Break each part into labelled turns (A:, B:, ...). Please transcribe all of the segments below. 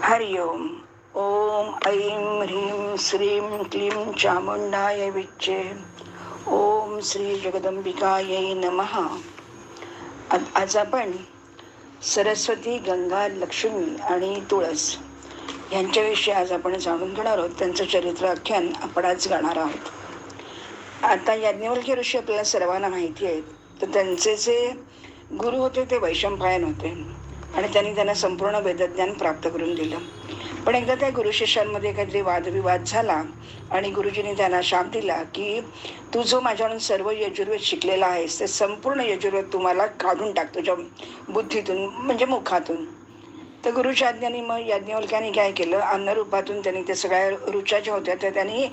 A: हरि ओम. ओम ऐं ह्रीं श्रीं क्लीं चामुंडाय विच्चे. ओम श्री जगदंबिकायै नमः. आज आपण सरस्वती, गंगा, लक्ष्मी आणि तुळस यांच्याविषयी आज आपण जाणून घेणार आहोत. त्यांचं चरित्र आख्यान आपण आज गाणार आहोत. आता याज्ञवल्क्य ऋषी आपल्याला सर्वांना माहिती आहेत. तर त्यांचे जे गुरु होते ते वैशंपायन होते आणि त्यांना संपूर्ण वेदज्ञान प्राप्त करून दिलं. पण एकदा त्या गुरु शिष्यांमध्ये काहीतरी वादविवाद झाला आणि गुरुजींनी त्यांना शाप दिला की तू जो माझ्याकडून सर्व यजुर्वेद शिकलेला आहेस ते संपूर्ण यजुर्वेद तुम्हाला काढून टाक तुझ्या बुद्धीतून, म्हणजे मुखातून. तर गुरुच्या आज्ञाने मग याज्ञवल्क्याने काय केलं, अन्नरूपातून त्यांनी ते सगळ्या रुचा ज्या होत्या त्या त्यांनी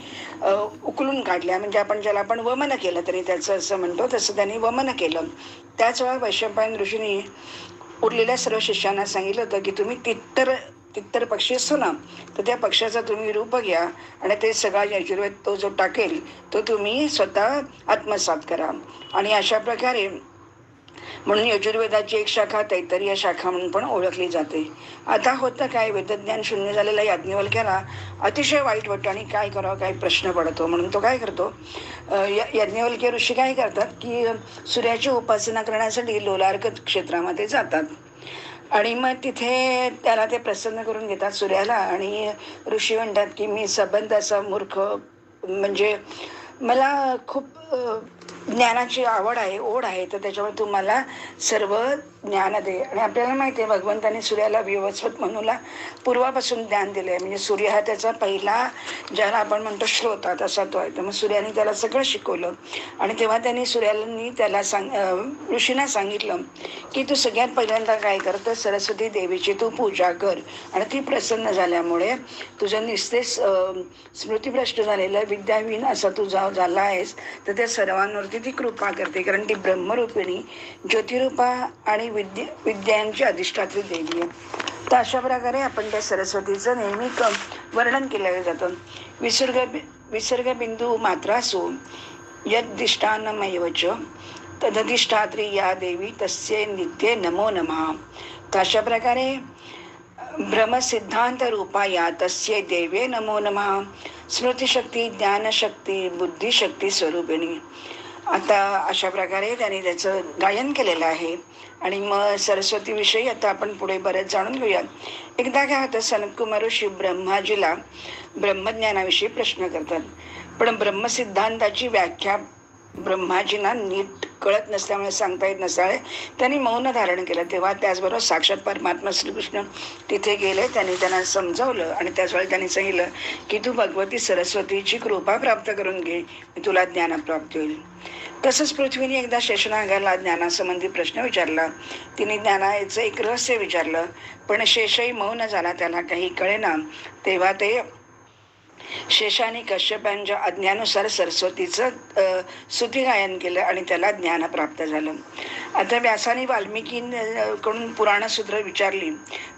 A: उकलून काढल्या. म्हणजे आपण ज्याला आपण वमन केलं तरी त्याचं असं म्हणतो, तसं त्यांनी वमन केलं. त्याच वेळा वैशंपायन ऋषींनी उरलेल्या सर्व शिष्यांना सांगितलं होतं की तुम्ही तित्तर पक्षी असतो ना, तर त्या पक्षाचा तुम्ही रूप घ्या आणि ते सगळा यजुर्वेद तो जो टाकेल तो तुम्ही स्वतः आत्मसात करा. आणि अशा प्रकारे म्हणून यजुर्वेदाची एक शाखा तैत्तरीय शाखा म्हणून पण ओळखली जाते. आता होतं काय, वेदज्ञान शून्य झालेला याज्ञवल्क्याला अतिशय वाईट वाटतं आणि काय करावं काय प्रश्न पडतो. म्हणून तो काय करतो, याज्ञवल्क्य ऋषी काय करतात की सूर्याची उपासना करण्यासाठी लोलार्क क्षेत्रामध्ये जातात आणि मग तिथे त्याला ते प्रसन्न करून घेतात सूर्याला. आणि ऋषी म्हणतात की मी संबंध असा मूर्ख, म्हणजे मला खूप ज्ञानाची आवड आहे, ओढ आहे, तर त्याच्यामुळे तू मला सर्व ज्ञान दे. आणि आपल्याला माहिती आहे भगवंताने सूर्याला विवस्वत मनूला पूर्वापासून ज्ञान दिले. म्हणजे सूर्य हा त्याचा पहिला, ज्याला आपण म्हणतो श्रोता, तसा तो आहे. तर मग सूर्याने त्याला सगळं शिकवलं. आणि तेव्हा त्यांनी त्याला ऋषींना सांगितलं की तू सगळ्यात पहिल्यांदा काय कर, तर सरस्वती देवीची तू पूजा कर आणि ती प्रसन्न झाल्यामुळे तुझं निस्तेज स्मृतिभ्रष्ट झालेलं विद्याविहीन असा तू झाला आहेस, तर त्या सर्वांवरती ती कृपा करते. कारण ती ब्रह्मरूपिणी ज्योतिरूपा आणि विद्यांची अधिष्ठात्री देवी आहे. तर अशा प्रकारे आपण त्या सरस्वतीचं नेहमी वर्णन केलं जातं. विसर्ग बिंदू मात्रासु यद्दिष्टानमैवच तदधिष्ठात्री या देवी तस्ये नित्ये नमो नमः. तर अशा प्रकारे ब्रह्मसिद्धांत रूपा या तस्ये देवे नमो नमः. स्मृतिशक्ती, ज्ञानशक्ती, बुद्धिशक्ती स्वरूपिणी. आता अशा प्रकारे त्यांनी त्याचं गायन केलेलं आहे. आणि मग सरस्वतीविषयी आता आपण पुढे बरेच जाणून घेऊया. एकदा काय होतं, सनतकुमार ऋषी ब्रह्माजीला ब्रह्मज्ञानाविषयी प्रश्न करतात. पण ब्रह्मसिद्धांताची व्याख्या ब्रह्माजींना नीट कळत नसल्यामुळे, सांगता येत नसल्यामुळे त्यांनी मौन धारण केलं. तेव्हा त्याचबरोबर साक्षात परमात्मा श्रीकृष्ण तिथे गेले. त्यांना समजावलं आणि त्याच वेळी त्यांनी सांगितलं की तू भगवती सरस्वतीची कृपा प्राप्त करून घे, तुला ज्ञानप्राप्त होईल. तसंच पृथ्वीने एकदा शेषनागाला ज्ञानासंबंधी प्रश्न विचारला. तिने ज्ञानाचं एक रहस्य विचारलं, पण शेषही मौन झाला, त्याला काही कळेना. तेव्हा ते शेषाने कश्यपांच्या आज्ञानुसार सरस्वतीचं स्तुती गायन केलं आणि त्याला ज्ञान प्राप्त झालं. आता व्यासाने वाल्मिकीकडून पुराणसूत्र विचारली,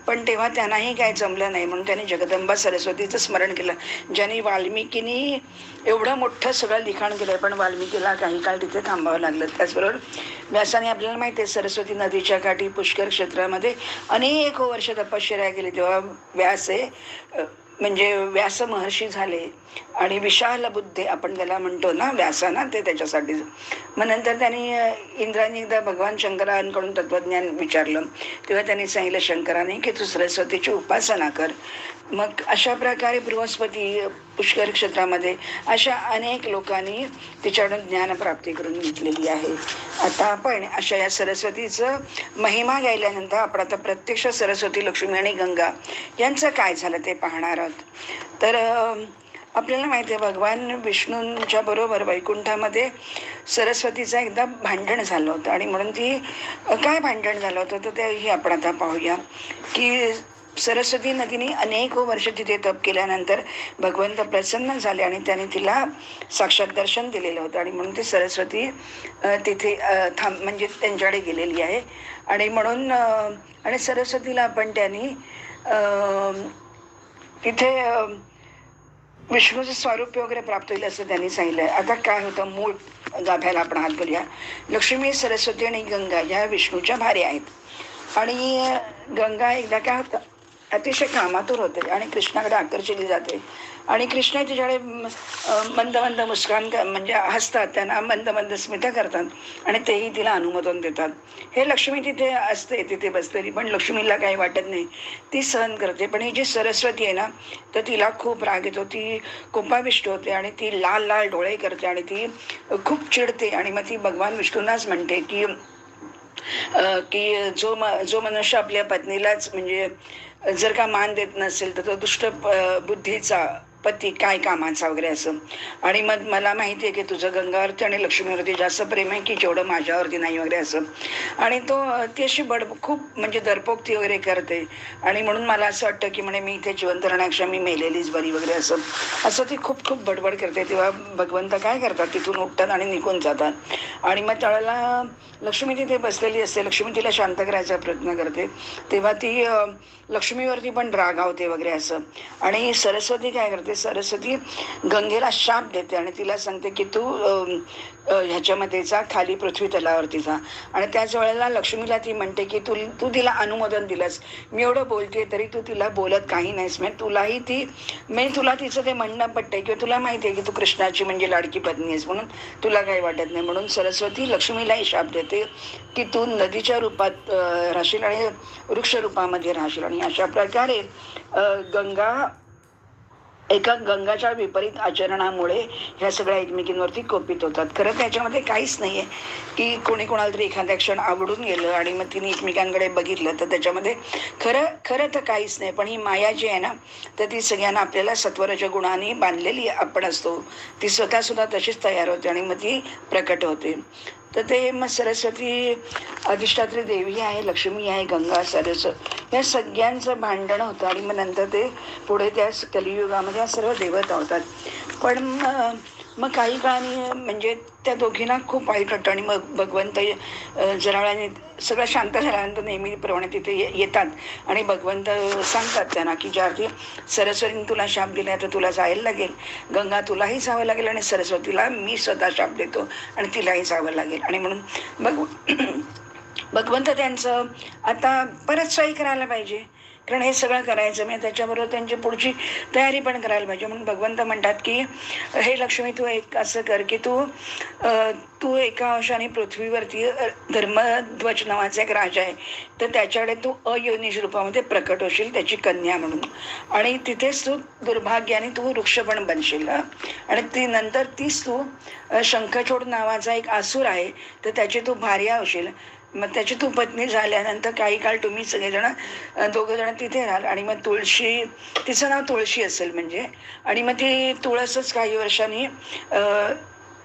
A: पण तेव्हा त्यांनाही काय जमलं नाही. म्हणून त्यांनी जगदंबा सरस्वतीचं स्मरण केलं, ज्यांनी वाल्मिकीनी एवढं मोठं सगळं लिखाण केलं, पण वाल्मिकीला काही काळ तिथे थांबावं लागलं. त्याचबरोबर व्यासाने, आपल्याला माहिती आहे, सरस्वती नदीच्या काठी पुष्कर क्षेत्रामध्ये अनेक वर्ष तपश्चर्या केली. तेव्हा म्हणजे व्यास महर्षी झाले आणि विशाल बुद्धी आपण त्याला म्हणतो ना, व्यासाना, ते त्याच्यासाठी. मग नंतर त्यांनी इंद्राने एकदा भगवान शंकरांकडून तत्वज्ञान विचारलं. तेव्हा त्यांनी सांगितलं शंकराने की तू सरस्वतीची उपासना कर. मग अशा प्रकारे बृहस्पती पुष्कर क्षेत्रामध्ये अशा अनेक लोकांनी तिच्याकडून ज्ञानप्राप्ती करून घेतलेली आहे. आता आपण अशा या सरस्वतीचं महिमा गायल्यानंतर आपण आता प्रत्यक्ष सरस्वती, लक्ष्मी आणि गंगा यांचं काय झालं ते पाहणार आहोत. तर आपल्याला माहिती आहे, भगवान विष्णूंच्या बरोबर वैकुंठामध्ये सरस्वतीचं एकदा भांडण झालं होतं. आणि म्हणून ती काय भांडण झालं होतं तर तेही आपण आता पाहूया. की सरस्वती नदीने अनेक वर्ष तिथे तप केल्यानंतर भगवंत प्रसन्न झाले आणि त्याने तिला साक्षात दर्शन दिलेलं होतं. आणि म्हणून ती सरस्वती तिथे म्हणजे त्यांच्याकडे गेलेली आहे. आणि म्हणून आणि सरस्वतीला आपण त्यांनी तिथे विष्णूचं स्वारूप्य वगैरे प्राप्त होईल असं त्यांनी सांगितलंय. आता काय होतं, मूळ गाभ्याला आपण हात घालूया. लक्ष्मी, सरस्वती आणि गंगा या विष्णूच्या भार्या आहेत. आणि गंगा एकदा काय होतं, अतिशय कामातूर होते आणि कृष्णाकडे आकर्षिली जाते. आणि कृष्ण तिच्याकडे मंद मंद मुस्कान म्हणजे हसतात, त्यांना मंद मंद स्मित करतात आणि तेही तिला अनुमोदन देतात. हे लक्ष्मी तिथे असते, तिथे बसलेली, पण लक्ष्मीला काही वाटत नाही, ती सहन करते. पण ही जी सरस्वती आहे ना, तर तिला खूप राग येतो, ती कोपाविष्ट होते आणि ती लाल लाल डोळे करते आणि ती खूप चिडते. आणि मग ती भगवान विष्णूंनाच म्हणते की जो मनुष्य आपल्या पत्नीलाच म्हणजे जर का मान देत नसेल तर तो दुष्ट बुद्धीचा पती काय कामाचा वगैरे असं. आणि मग मला माहिती आहे की तुझं गंगावरती आणि लक्ष्मीवरती जास्त प्रेम आहे की जेवढं माझ्यावरती नाही वगैरे असं. आणि ती अशी खूप म्हणजे दरपोक्ती वगैरे करते. आणि म्हणून मला असं वाटतं की म्हणे मी इथे जिवंत राहण्यापेक्षा मी मेलेलीच बरी वगैरे असं असं ती खूप खूप बडबड करते. तेव्हा भगवंत काय करतात, तिथून उठतात आणि निघून जातात. आणि मग त्यावेळेला लक्ष्मी तिथे बसलेली असते, लक्ष्मी तिला शांत करायचा प्रयत्न करते. तेव्हा ती लक्ष्मीवरती पण रागावते वगैरे असं. आणि सरस्वती काय करते, सरस्वती गंगेला शाप देते आणि तिला सांगते की तू ह्याच्यामध्ये जा, खाली पृथ्वी तलावरती जा. आणि त्याच वेळेला लक्ष्मीला ती म्हणते की तू तू तिला अनुमोदन दिलंस, मी एवढं बोलते तरी तू तिला बोलत काही नाहीस, म्हणजे तुलाही ती म्हणजे तुला तिचं ते म्हणणं पटतंय किंवा तुला माहिती आहे की तू कृष्णाची म्हणजे लाडकी पत्नी आहेस म्हणून तुला काही वाटत नाही. म्हणून सरस्वती लक्ष्मीलाही शाप देते की तू नदीच्या रूपात राहशील आणि वृक्ष रूपामध्ये राहशील. आणि अशा प्रकारे गंगा एका गंगाच्या विपरीत आचरणामुळे ह्या सगळ्या एकमेकींवरती कोपित होतात. खरं त्याच्यामध्ये काहीच नाहीये की कोणी कोणाला तरी एखाद्या क्षण आवडून गेलं आणि मग तिने एकमेकांकडे बघितलं, तर त्याच्यामध्ये खरं खरं तर काहीच नाही. पण ही माया जी आहे ना, तर ती सगळ्यांना आपल्याला सत्वराच्या गुणाने बांधलेली आपण असतो, ती स्वतः सुद्धा तशीच तयार होते आणि मग ती प्रकट होते. तर ते मग सरस्वती अधिष्ठात्री देवी आहे, लक्ष्मी आहे, गंगा, सरस्वती या सगळ्यांचं भांडण होतं. आणि मग नंतर ते पुढे त्या कलियुगामध्ये सर्व देवता होतात. पण मग काही काळाने म्हणजे त्या दोघींना खूप वाईट वाटतं आणि मग भगवंत जरा वेळाने सगळं शांत झाल्यानंतर नेहमीप्रमाणे तिथे येतात आणि भगवंत सांगतात त्यांना की ज्यार्थी सरस्वतीने तुला शाप दिला तर तुला जायला लागेल, गंगा तुलाही जावं लागेल आणि सरस्वतीला मी स्वतः शाप देतो आणि तिलाही जावं लागेल. आणि म्हणून मग भगवंत त्यांचं आता परत सोयी करायला पाहिजे, कारण हे सगळं करायचं म्हणजे त्याच्याबरोबर त्यांची पुढची तयारी पण करायला पाहिजे. म्हणून भगवंत म्हणतात की हे लक्ष्मी तू एक असं कर की तू एका अंशाने पृथ्वीवरती धर्मध्वज नावाचा एक राजा आहे, तर त्याच्याकडे तू अयोनिज रूपामध्ये प्रकट होशील त्याची कन्या म्हणून. आणि तिथेच तू दुर्भाग्याने तू वृक्ष पण बनशील. आणि ती नंतर तीच तू शंखचूड नावाचा एक आसूर आहे, तर त्याची तू भार्या होशील. मग त्याची तू पत्नी झाल्यानंतर काही काळ तुम्ही सगळेजण दोघं जण तिथे राहाल. आणि मग तुळशी, तिचं नाव तुळशी असेल म्हणजे. आणि मग ती तुळसच काही वर्षांनी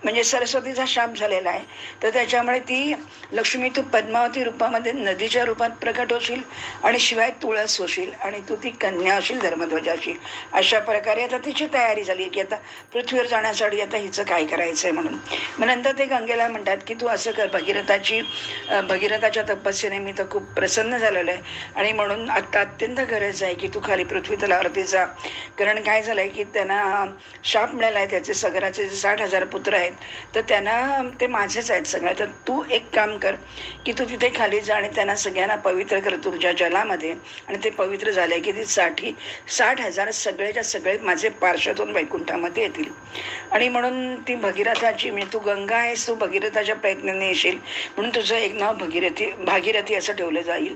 A: म्हणजे सरस्वतीचा शाप झालेला आहे, तर त्याच्यामुळे ती लक्ष्मी तू पद्मावती रूपामध्ये नदीच्या रूपात प्रकट होशील आणि शिवाय तुळस होशील आणि तू ती कन्या होशील धर्मध्वजाची. अशा प्रकारे आता तिची तयारी झाली की आता पृथ्वीवर जाण्यासाठी आता हिचं काय करायचंय म्हणून. मग नंतर ते गंगेला म्हणतात की तू असं कर, भगीरथाच्या तपस्येने मी तर खूप प्रसन्न झालेलं आहे आणि म्हणून आता अत्यंत गरज आहे की तू खाली पृथ्वी तलावरती जा. कारण काय झालंय की त्यांना शाप मिळाला आहे, त्याचे सगराचे 60,000 पुत्र आहेत, तर त्यांना ते माझेच आहेत सगळे. तर तू एक काम कर की तू तिथे खाली जा आणि त्यांना सगळ्यांना पवित्र कर तुझ्या जलामध्ये. आणि ते पवित्र झाले की ती 60,000 सगळेच्या सगळे माझे पार्षद होऊन वैकुंठामध्ये येतील. आणि म्हणून ती भगीरथाची म्हणजे तू गंगा आहेस, तू भगीरथाच्या प्रयत्नाने येशील म्हणून तुझं एक नाव भागीरथी असं ठेवलं जाईल.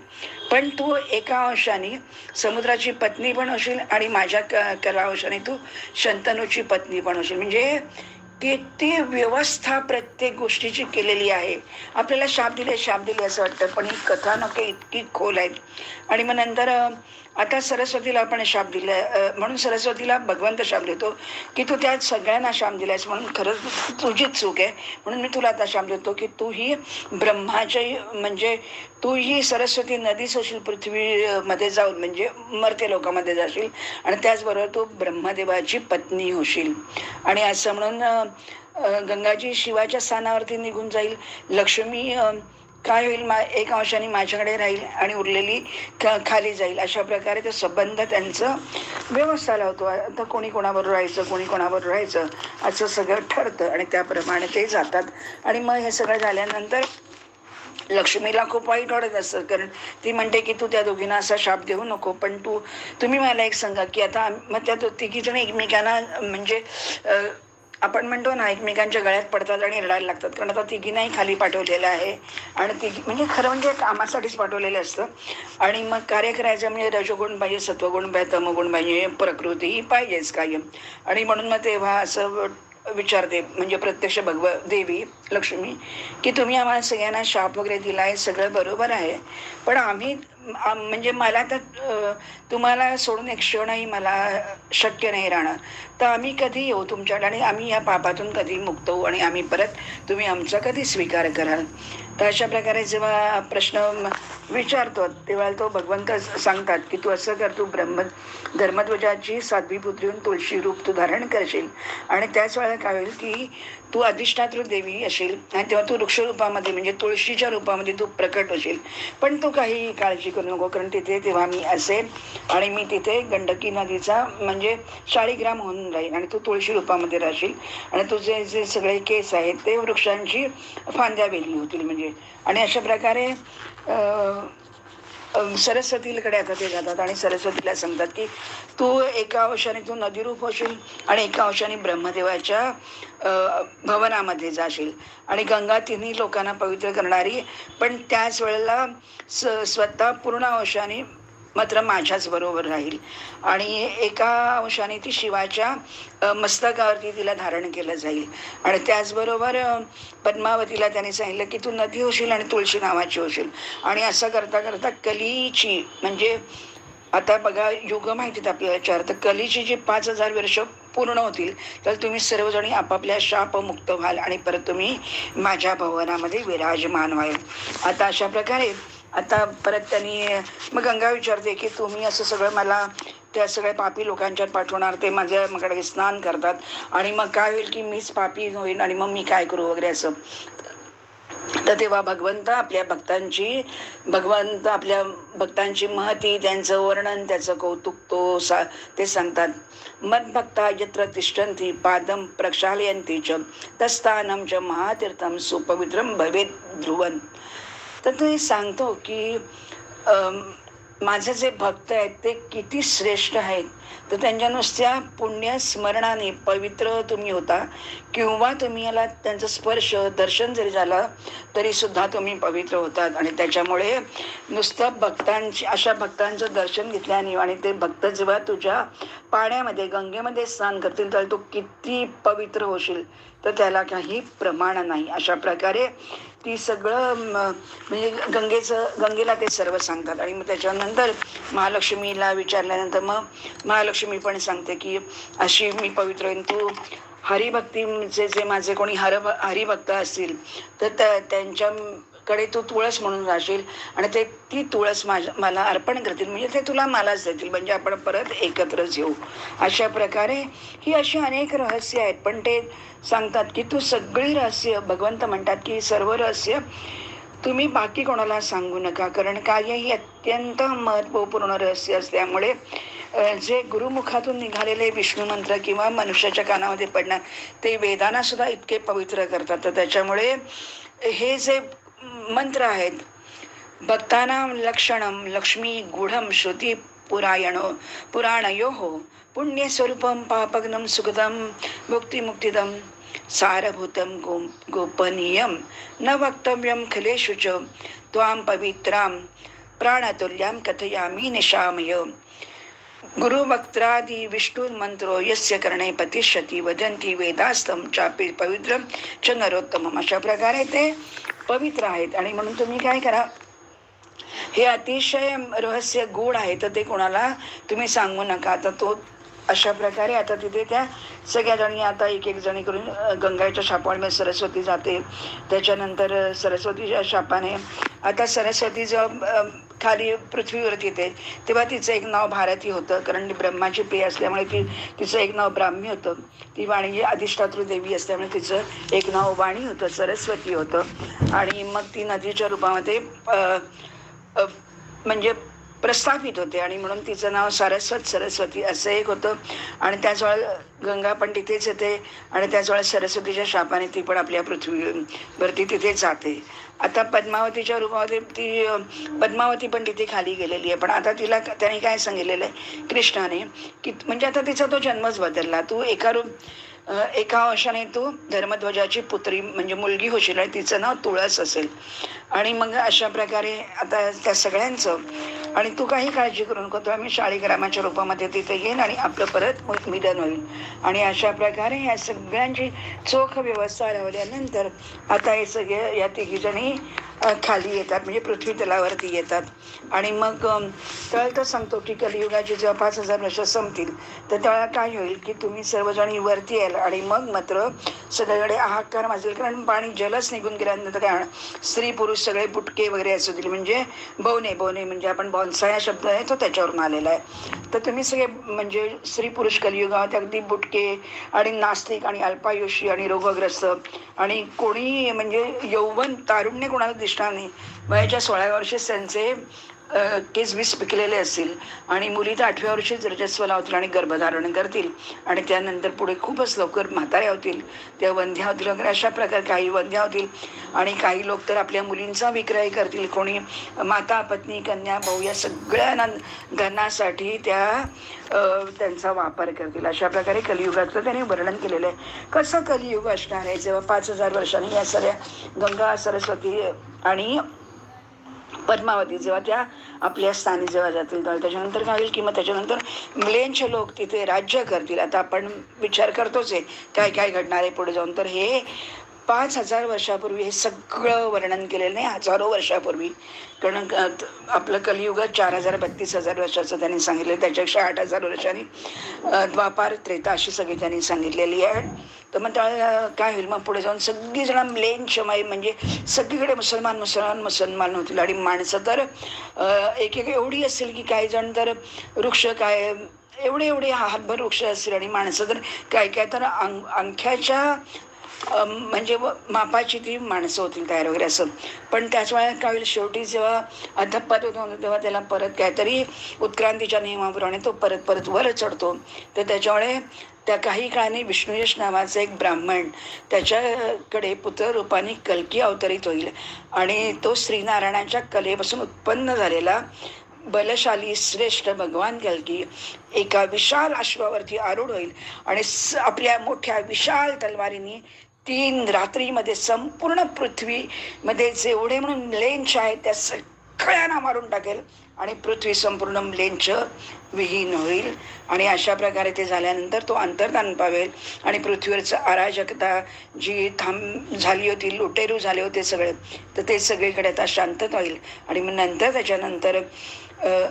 A: पण तू एका अंशाने समुद्राची पत्नी पण होशील आणि माझ्या कला अंशाने तू शंतनूची पत्नी पण होशील. म्हणजे किती व्यवस्था प्रत्येक गोष्टीची केलेली आहे. आपल्याला शाप दिले असं वाटतं, पण ही कथानक इतकी खोल आहेत. आणि मग नंतर आता सरस्वतीला आपण शाप दिला म्हणून सरस्वतीला भगवंत शाप देतो की तू त्या सगळ्यांना शाप दिलायस म्हणून खरंच तुझीच चूक आहे, म्हणून मी तुला आता शाप देतो की तू ही ब्रह्माच्या म्हणजे तू ही सरस्वती नदीच होशील पृथ्वीमध्ये जाऊन, म्हणजे मर्त्य लोकांमध्ये जाशील आणि त्याचबरोबर तू ब्रह्मदेवाची पत्नी होशील. आणि असं म्हणून गंगाजी शिवाच्या स्थानावरती निघून जाईल, लक्ष्मी काय होईल एक अंशाने माझ्याकडे राहील आणि उरलेली खाली जाईल. अशा प्रकारे ते संबंध त्यांचं व्यवस्था लावतो. आता कोणी कोणाबरोबर राहायचं, कोणी कोणाबरोबर राहायचं असं सगळं ठरतं आणि त्याप्रमाणे ते जातात. आणि मग हे सगळं झाल्यानंतर लक्ष्मीला खूप वाईट वाटत असतं, कारण ती म्हणते की तू त्या दोघींना असा शाप देऊ नको. पण तुम्ही मला एक सांगा की आता मग त्या तिघी जण एकमेकांना म्हणजे आपण म्हणतो ना, एकमेकांच्या गळ्यात पडतात आणि रडायला लागतात, कारण आता तिघींनाही खाली पाठवलेलं आहे. आणि तिघी म्हणजे खरं म्हणजे कामासाठीच पाठवलेलं असतं. आणि मग कार्य करायचं म्हणजे रजोगुण पाहिजे, सत्वगुण पाहिजे, तमगुण पाहिजे, प्रकृती ही पाहिजेच कायम. आणि म्हणून मग तेव्हा असं विचारते, म्हणजे प्रत्यक्ष देवी लक्ष्मी, की तुम्ही आम्हाला सगळ्यांना शाप वगैरे दिला आहे, सगळं बरोबर आहे. पण आम्ही म्हणजे मला तर तुम्हाला सोडून एक क्षणही मला शक्य नाही राहणार. तर आम्ही कधी येऊ तुमच्याकडे आणि आम्ही या पापातून कधी मुक्त होऊ आणि आम्ही परत तुम्ही आमचा कधी स्वीकार कराल. तर अशा प्रकारे जेव्हा प्रश्न विचारतो तेव्हा तो भगवंत सांगतात की तू असं कर, तू धर्मध्वजाची साध्वी पुत्री होऊन तुळशी रूप तू धारण करशील. आणि त्याच वेळेला काय होईल की तू अधिष्ठातृ देवी असेल आणि तेव्हा तू वृक्ष रूपामध्ये म्हणजे तुळशीच्या रूपामध्ये तू प्रकट होशील. पण तू काही काळजी करू नको, कारण तिथे तेव्हा मी असेल आणि मी तिथे गंडकी नदीचा म्हणजे शाळीग्राम होऊन राहील आणि तू तुळशी रूपामध्ये राहशील. आणि तुझे जे सगळे केस आहेत ते वृक्षांची फांद्या वेली होतील म्हणजे. आणि अशा प्रकारे सरस्वतीकडे आता ते जातात आणि सरस्वतीला सांगतात की तू एका अंशाने तू नदीरूप होशील आणि एका अंशाने ब्रह्मदेवाच्या भवनामध्ये जाशील. आणि गंगा तिन्ही लोकांना पवित्र करणारी, पण त्याच वेळेला स्वतः पूर्ण अंशाने मात्र माझ्याच बरोबर राहील. आणि एका अंशाने ती शिवाच्या मस्तकावरती तिला धारण केलं जाईल. आणि त्याचबरोबर पद्मावतीला त्याने सांगितलं की तू नदी होशील आणि तुळशी नावाची होशील. आणि असं करता करता कलीची म्हणजे आता बघा युग माहितीत आपल्याला चार, तर कलीची जी 5,000 वर्ष पूर्ण होतील तर तुम्ही सर्वजणी आपापल्या शापमुक्त व्हाल आणि परत तुम्ही माझ्या भवनामध्ये विराजमान व्हाल. आता अशा प्रकारे आता परत त्यांनी मग गंगा विचारते की तुम्ही असं सगळं मला त्या सगळ्या पापी लोकांच्यात पाठवणार, ते माझ्याकडे स्नान करतात आणि मग काय होईल की मीच पापी होईल आणि मग मी काय करू वगैरे असं. तर तेव्हा भगवंत आपल्या भक्तांची महती, त्यांचं वर्णन, त्याचं कौतुक ते सांगतात. मद्भक्ता यत्र तिष्ठन्ति पादं प्रक्षालयन्ति च तत्स्थानं च महातीर्थं सुपवित्रं भवेत् ध्रुवन्. तर ते सांगतो की माझे जे भक्त आहेत ते किती श्रेष्ठ आहेत. तर त्यांच्या नुसत्या पुण्य स्मरणाने पवित्र तुम्ही होता, किंवा तुम्ही याला त्यांचा स्पर्श दर्शन जरी झालं तरी सुद्धा तुम्ही पवित्र होतात. आणि त्याच्यामुळे नुसतं अशा भक्तांचं दर्शन घेतल्याने आणि ते भक्त जेव्हा तुझ्या पाण्यामध्ये गंगेमध्ये स्नान करतील तर तू किती पवित्र होशील, तर त्याला काही प्रमाण नाही. अशा प्रकारे ती सगळं म्हणजे गंगेला ते सर्व सांगतात. आणि मग त्याच्यानंतर महालक्ष्मीला विचारल्यानंतर मग महालक्ष्मी पण सांगते की अशी मी पवित्र होईन. तू हरिभक्तीचे जे माझे कोणी हरिभक्त असतील तर त्यांच्याकडे तू तुळस म्हणून राहशील आणि ती तुळस मला अर्पण करतील, म्हणजे ते तुला मलाच देतील, म्हणजे आपण परत एकत्रच येऊ. अशा प्रकारे ही अशी अनेक रहस्य आहेत. पण ते सांगतात की तू सगळी रहस्य, भगवंत म्हणतात की सर्व रहस्य तुम्ही बाकी कोणाला सांगू नका, कारण कार्य ही अत्यंत महत्त्वपूर्ण रहस्य असल्यामुळे जे गुरुमुखातून निघालेले विष्णू मंत्र किंवा मनुष्याच्या कानामध्ये पडणार ते वेदांना सुद्धा इतके पवित्र करतात. तर त्याच्यामुळे हे जे मंत्र आहेत, भक्तानां लक्षणं लक्ष्मी गूढं श्रुती पुराणयोः पुण्यस्वरूपं पापग्नं सुखदं मुक्तिदं सारभूतं गोपनीयं न वक्तव्यं खलेषु च त्वां पवित्रां प्राणतुल्यां कथयामि निशामय. गुरुवक्त्रादि विष्णु मंत्रो यस्य कर्णे पतिष्यति वदन्ति वेदास्तं चापि पवित्रं च नरोत्तमम्. अशा प्रकारे ते पवित्र आहेत. आणि म्हणून तुम्ही काय करा, हे अतिशय रहस्य गूढ आहे तर ते कोणाला तुम्ही सांगू नका. आता तो अशा प्रकारे आता तिथे त्या सगळ्या जणी आता एक जणी करून गंगाच्या शापामुळे सरस्वती जाते. त्याच्यानंतर सरस्वतीच्या शापाने आता सरस्वती जेव्हा खाली पृथ्वीवरती येते तेव्हा तिचं एक नाव भारती होतं, कारण ब्रह्माची पेय असल्यामुळे तिचं एक नाव ब्राह्मी होतं. ती वाणी अधिष्ठातृ देवी असल्यामुळे तिचं एक नाव वाणी होतं, सरस्वती होतं. आणि मग ती नदीच्या रूपामध्ये म्हणजे प्रस्थापित होते आणि म्हणून तिचं नाव सरस्वती असं एक होतं. आणि त्याच वेळेला गंगा पण तिथेच येते आणि त्याच वेळेला सरस्वतीच्या शापाने ती पण आपल्या पृथ्वीवरती तिथेच जाते. आता पद्मावतीच्या रूपामध्ये ती पद्मावती पण तिथे खाली गेलेली आहे. पण आता तिला त्याने काय सांगितलेलं आहे कृष्णाने, की म्हणजे आता तिचा तो जन्मच बदलला. तू एका अंशाने तू धर्मध्वजाची पुत्री म्हणजे मुलगी होशील आणि तिचं नाव तुळस असेल. आणि मग अशा प्रकारे आता त्या सगळ्यांचं, आणि तू काही काळजी करू नको, तो आम्ही शाळीग्रामाच्या रूपामध्ये तिथे येईल आणि आपलं परत मिलन होईल. आणि अशा प्रकारे या सगळ्यांची चोख व्यवस्था लावल्यानंतर आता हे सगळे या तिघीजणी खाली येतात म्हणजे पृथ्वी तलावरती येतात. आणि मग तर सांगतो की कलियुगाची जेव्हा 5,000 वर्ष संपतील तर त्यावेळेला काय होईल की तुम्ही सर्वजणी वरती याल आणि मग मात्र सगळीकडे हाहाकार माजेल. कारण पाणी जलच निघून गेल्यानंतर काय, स्त्री पुरुष सगळे बुटके वगैरे असू दिले म्हणजे बोने म्हणजे आपण बॉन्साय हा शब्द आहे तो त्याच्यावरून आलेला आहे. तर तुम्ही सगळे म्हणजे स्त्री पुरुष कलियुगात अगदी बुटके आणि नास्तिक आणि अल्पायुषी आणि रोगग्रस्त आणि कोणी म्हणजे यौवन तारुण्य कोणाला दिसणार नाही. वयाच्या 16व्या वर्षीच त्यांचे केस वीस पिकलेले असतील आणि मुली तर 8व्या वर्षीच रजस्व लावतील आणि गर्भधारण करतील आणि त्यानंतर पुढे खूपच लवकर म्हाताऱ्या होतील, त्या वंध्या होतील वगैरे अशा प्रकारे. काही वंध्या होतील आणि काही लोक तर आपल्या मुलींचा विक्रय करतील. कोणी माता पत्नी कन्या भाऊ या सगळ्या धनासाठी त्यांचा वापर करतील. अशा प्रकारे कलियुगाचं त्याने वर्णन केलेलं आहे. कसं कलियुग असणार आहे जेव्हा 5,000 वर्षांनी या सगळ्या गंगा सरस्वती आणि पद्मावती जेव्हा त्या आपल्या स्थानी जेव्हा जातील तेव्हा त्याच्यानंतर काय होईल की मग त्याच्यानंतर म्लेंछ लोक तिथे राज्य करतील. आता आपण विचार करतोच आहे काय काय घडणार आहे पुढे जाऊन. तर हे 5,000 वर्षापूर्वी हे सगळं वर्णन केलेलं नाही, हजारो वर्षापूर्वी. कारण आपलं कलियुग 4,000-32,000 वर्षाचं त्यांनी सांगितलं, त्याच्यापेक्षा 8,000 वर्षांनी द्वापार त्रेता अशी सगळी त्यांनी सांगितलेली आहे. तर मग त्या काय होईल मग पुढे जाऊन सगळीजण म्लेंछमय म्हणजे सगळीकडे मुसलमान होतील. आणि माणसं तर एक एवढी असेल की काही जण तर वृक्ष काय एवढे हातभर वृक्ष असतील आणि माणसं तर काय तर अंगठ्याच्या म्हणजे मापाची ती माणसं होतील तयार वगैरे असं. पण त्याच वेळेला काय होईल शेवटी जेव्हा अधप्पात होतो तेव्हा त्याला परत काहीतरी उत्क्रांतीच्या नियमाप्रमाणे तो परत वर चढतो. तर त्याच्यामुळे त्या काही काळाने विष्णुयश नावाचा एक ब्राह्मण त्याच्याकडे पुत्ररूपाने कल्की अवतरित होईल आणि तो श्रीनारायणाच्या कलेपासून उत्पन्न झालेला बलशाली श्रेष्ठ भगवान कल्की एका विशाल अश्वावरती आरूढ होईल आणि आपल्या मोठ्या विशाल तलवारीने 3 रात्रीमध्ये संपूर्ण पृथ्वीमध्ये जेवढे म्हणून म्लेंछ आहेत त्या सगळ्यांना मारून टाकेल आणि पृथ्वी संपूर्ण म्लेंछ विहीन होईल. आणि अशा प्रकारे ते झाल्यानंतर तो अंतर्धान पावेल आणि पृथ्वीवरचं अराजकता जी झाली होती, लुटेरू झाले होते सगळे, तर ते सगळीकडे आता शांतता होईल. आणि मग नंतर त्याच्यानंतर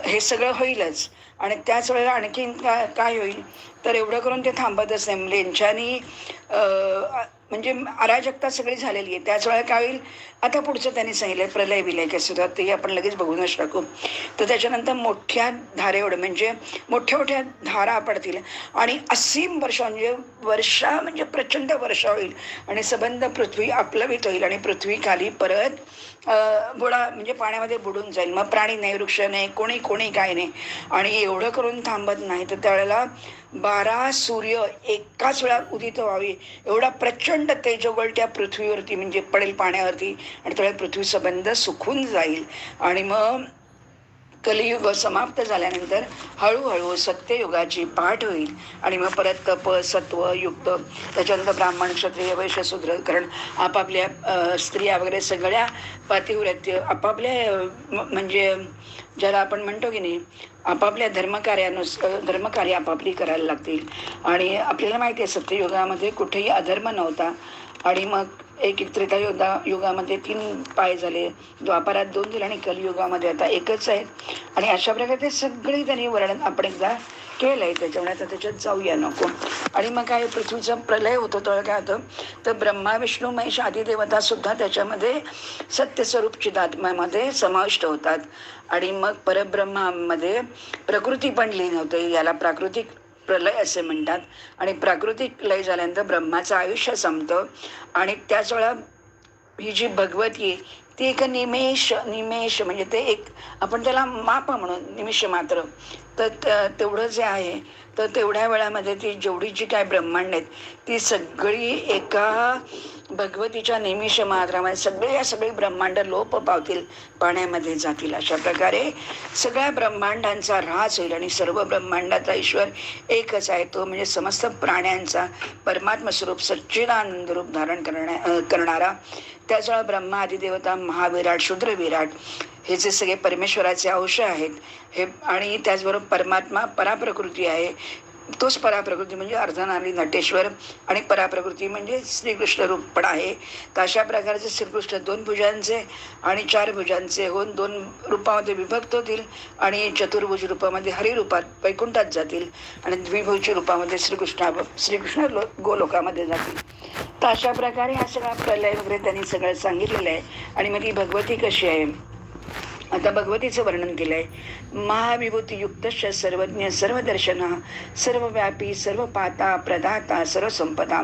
A: हे सगळं होईलच. आणि त्याच वेळेला आणखीन काय होईल तर एवढं करून ते थांबतच नाही. म्लेंछानी म्हणजे अराजकता सगळी झालेली आहे. त्याच वेळेला काय होईल आता पुढचं त्यांनी सांगितलं प्रलय विलय कसं होतात ते आपण लगेच बघूनच टाकू. तर त्याच्यानंतर मोठ्या धारेवर म्हणजे मोठ्या धारा पडतील आणि असीम वर्षा म्हणजे वर्षा म्हणजे प्रचंड वर्षा होईल आणि सबंध पृथ्वी आप्लावित होईल आणि पृथ्वी खाली परत म्हणजे पाण्यामध्ये बुडून जाईल. मग प्राणी नाही, वृक्ष नाही, कोणी काय नाही. आणि एवढं करून थांबत नाही तर त्यावेळेला 12 सूर्य एकाच वेळा उदित व्हावी एवढा प्रचंड तेजोगळ त्या पृथ्वीवरती म्हणजे पडेल पाण्यावरती आणि त्यावेळेला पृथ्वी सबंध सुकून जाईल. आणि मग कलियुग समाप्त झाल्यानंतर हळूहळू सत्ययुगाची पाठ होईल आणि मग परत तप सत्व युक्त त्याच्यानंतर ब्राह्मण क्षत्रिय वैश्य शूद्र, कारण आपापल्या स्त्रिया वगैरे सगळ्या पातिव्रत्य आपापल्या म्हणजे ज्याला आपण म्हणतो की नाही आपापल्या धर्मकार्य आपापली करायला लागतील. आणि आपल्याला माहिती आहे सत्ययुगामध्ये कुठेही अधर्म नव्हता आणि मग एक युगामध्ये 3 पाय झाले, द्वापारात 2 झाले आणि कलियुगामध्ये आता एकच आहे. आणि अशा प्रकारे ते सगळे त्यांनी वर्णन आपण एकदा केलंय, त्याच्यामुळे आता त्याच्यात जाऊया नको. आणि मग काय पृथ्वीचा प्रलय होतो तेव्हा काय होतं तर ब्रह्मा विष्णू महेश आदी देवता सुद्धा त्याच्यामध्ये सत्यस्वरूप चिदात्म्यामध्ये समाविष्ट होतात. आणि मग परब्रह्मामध्ये प्रकृती पण लीन होते, याला प्राकृतिक प्रलय असे म्हणतात. आणि प्राकृतिक लय झाल्यानंतर ब्रह्माचं आयुष्य संपतं आणि त्याच वेळा ही जी भगवती ती एक निमेष निमेष म्हणजे ते एक आपण त्याला माप म्हणून निमिष मात्र. तर तेवढं जे आहे तर तेवढ्या वेळामध्ये ती जेवढी जी काय ब्रह्मांड आहेत ती सगळी एका भगवतीच्या निमिष मात्रामध्ये सगळी ब्रह्मांड लोप पावतील, पाण्यामध्ये जातील. अशा प्रकारे सगळ्या ब्रह्मांडांचा ऱ्हास होईल आणि सर्व ब्रह्मांडाचा ईश्वर एकच आहे, तो म्हणजे समस्त प्राण्यांचा परमात्म स्वरूप सच्चिदानंद रूप धारण करणारा. त्याजवळ ब्रह्मा अधिदेवता महाविराट शूद्र विराट हे जे सगळे परमेश्वराचे अंश आहेत हे, आणि त्याचबरोबर परमात्मा पराप्रकृती आहे. तोच पराप्रकृती म्हणजे अर्धनारी नटेश्वर आणि पराप्रकृती म्हणजे श्रीकृष्ण रूप पण आहे. तर अशा प्रकारचे श्रीकृष्ण 2 भुजांचे आणि 4 भुजांचे होऊन 2 रूपामध्ये विभक्त होतील आणि चतुर्भुज रूपामध्ये हरिरूपात वैकुंठात जातील आणि द्विभुज रूपामध्ये श्रीकृष्ण गोलोकामध्ये जातील. तर अशा प्रकारे हा सगळा प्रलय वगैरे त्यांनी सगळं सांगितलेलं आहे. आणि मग ती भगवती कशी आहे, आता भगवतीचं वर्णन केलंय. महाविभूतियुक्त सर्वज्ञ सर्वदर्शन सर्वव्यापी सर्वपाता प्रदाता सर्वसंपदा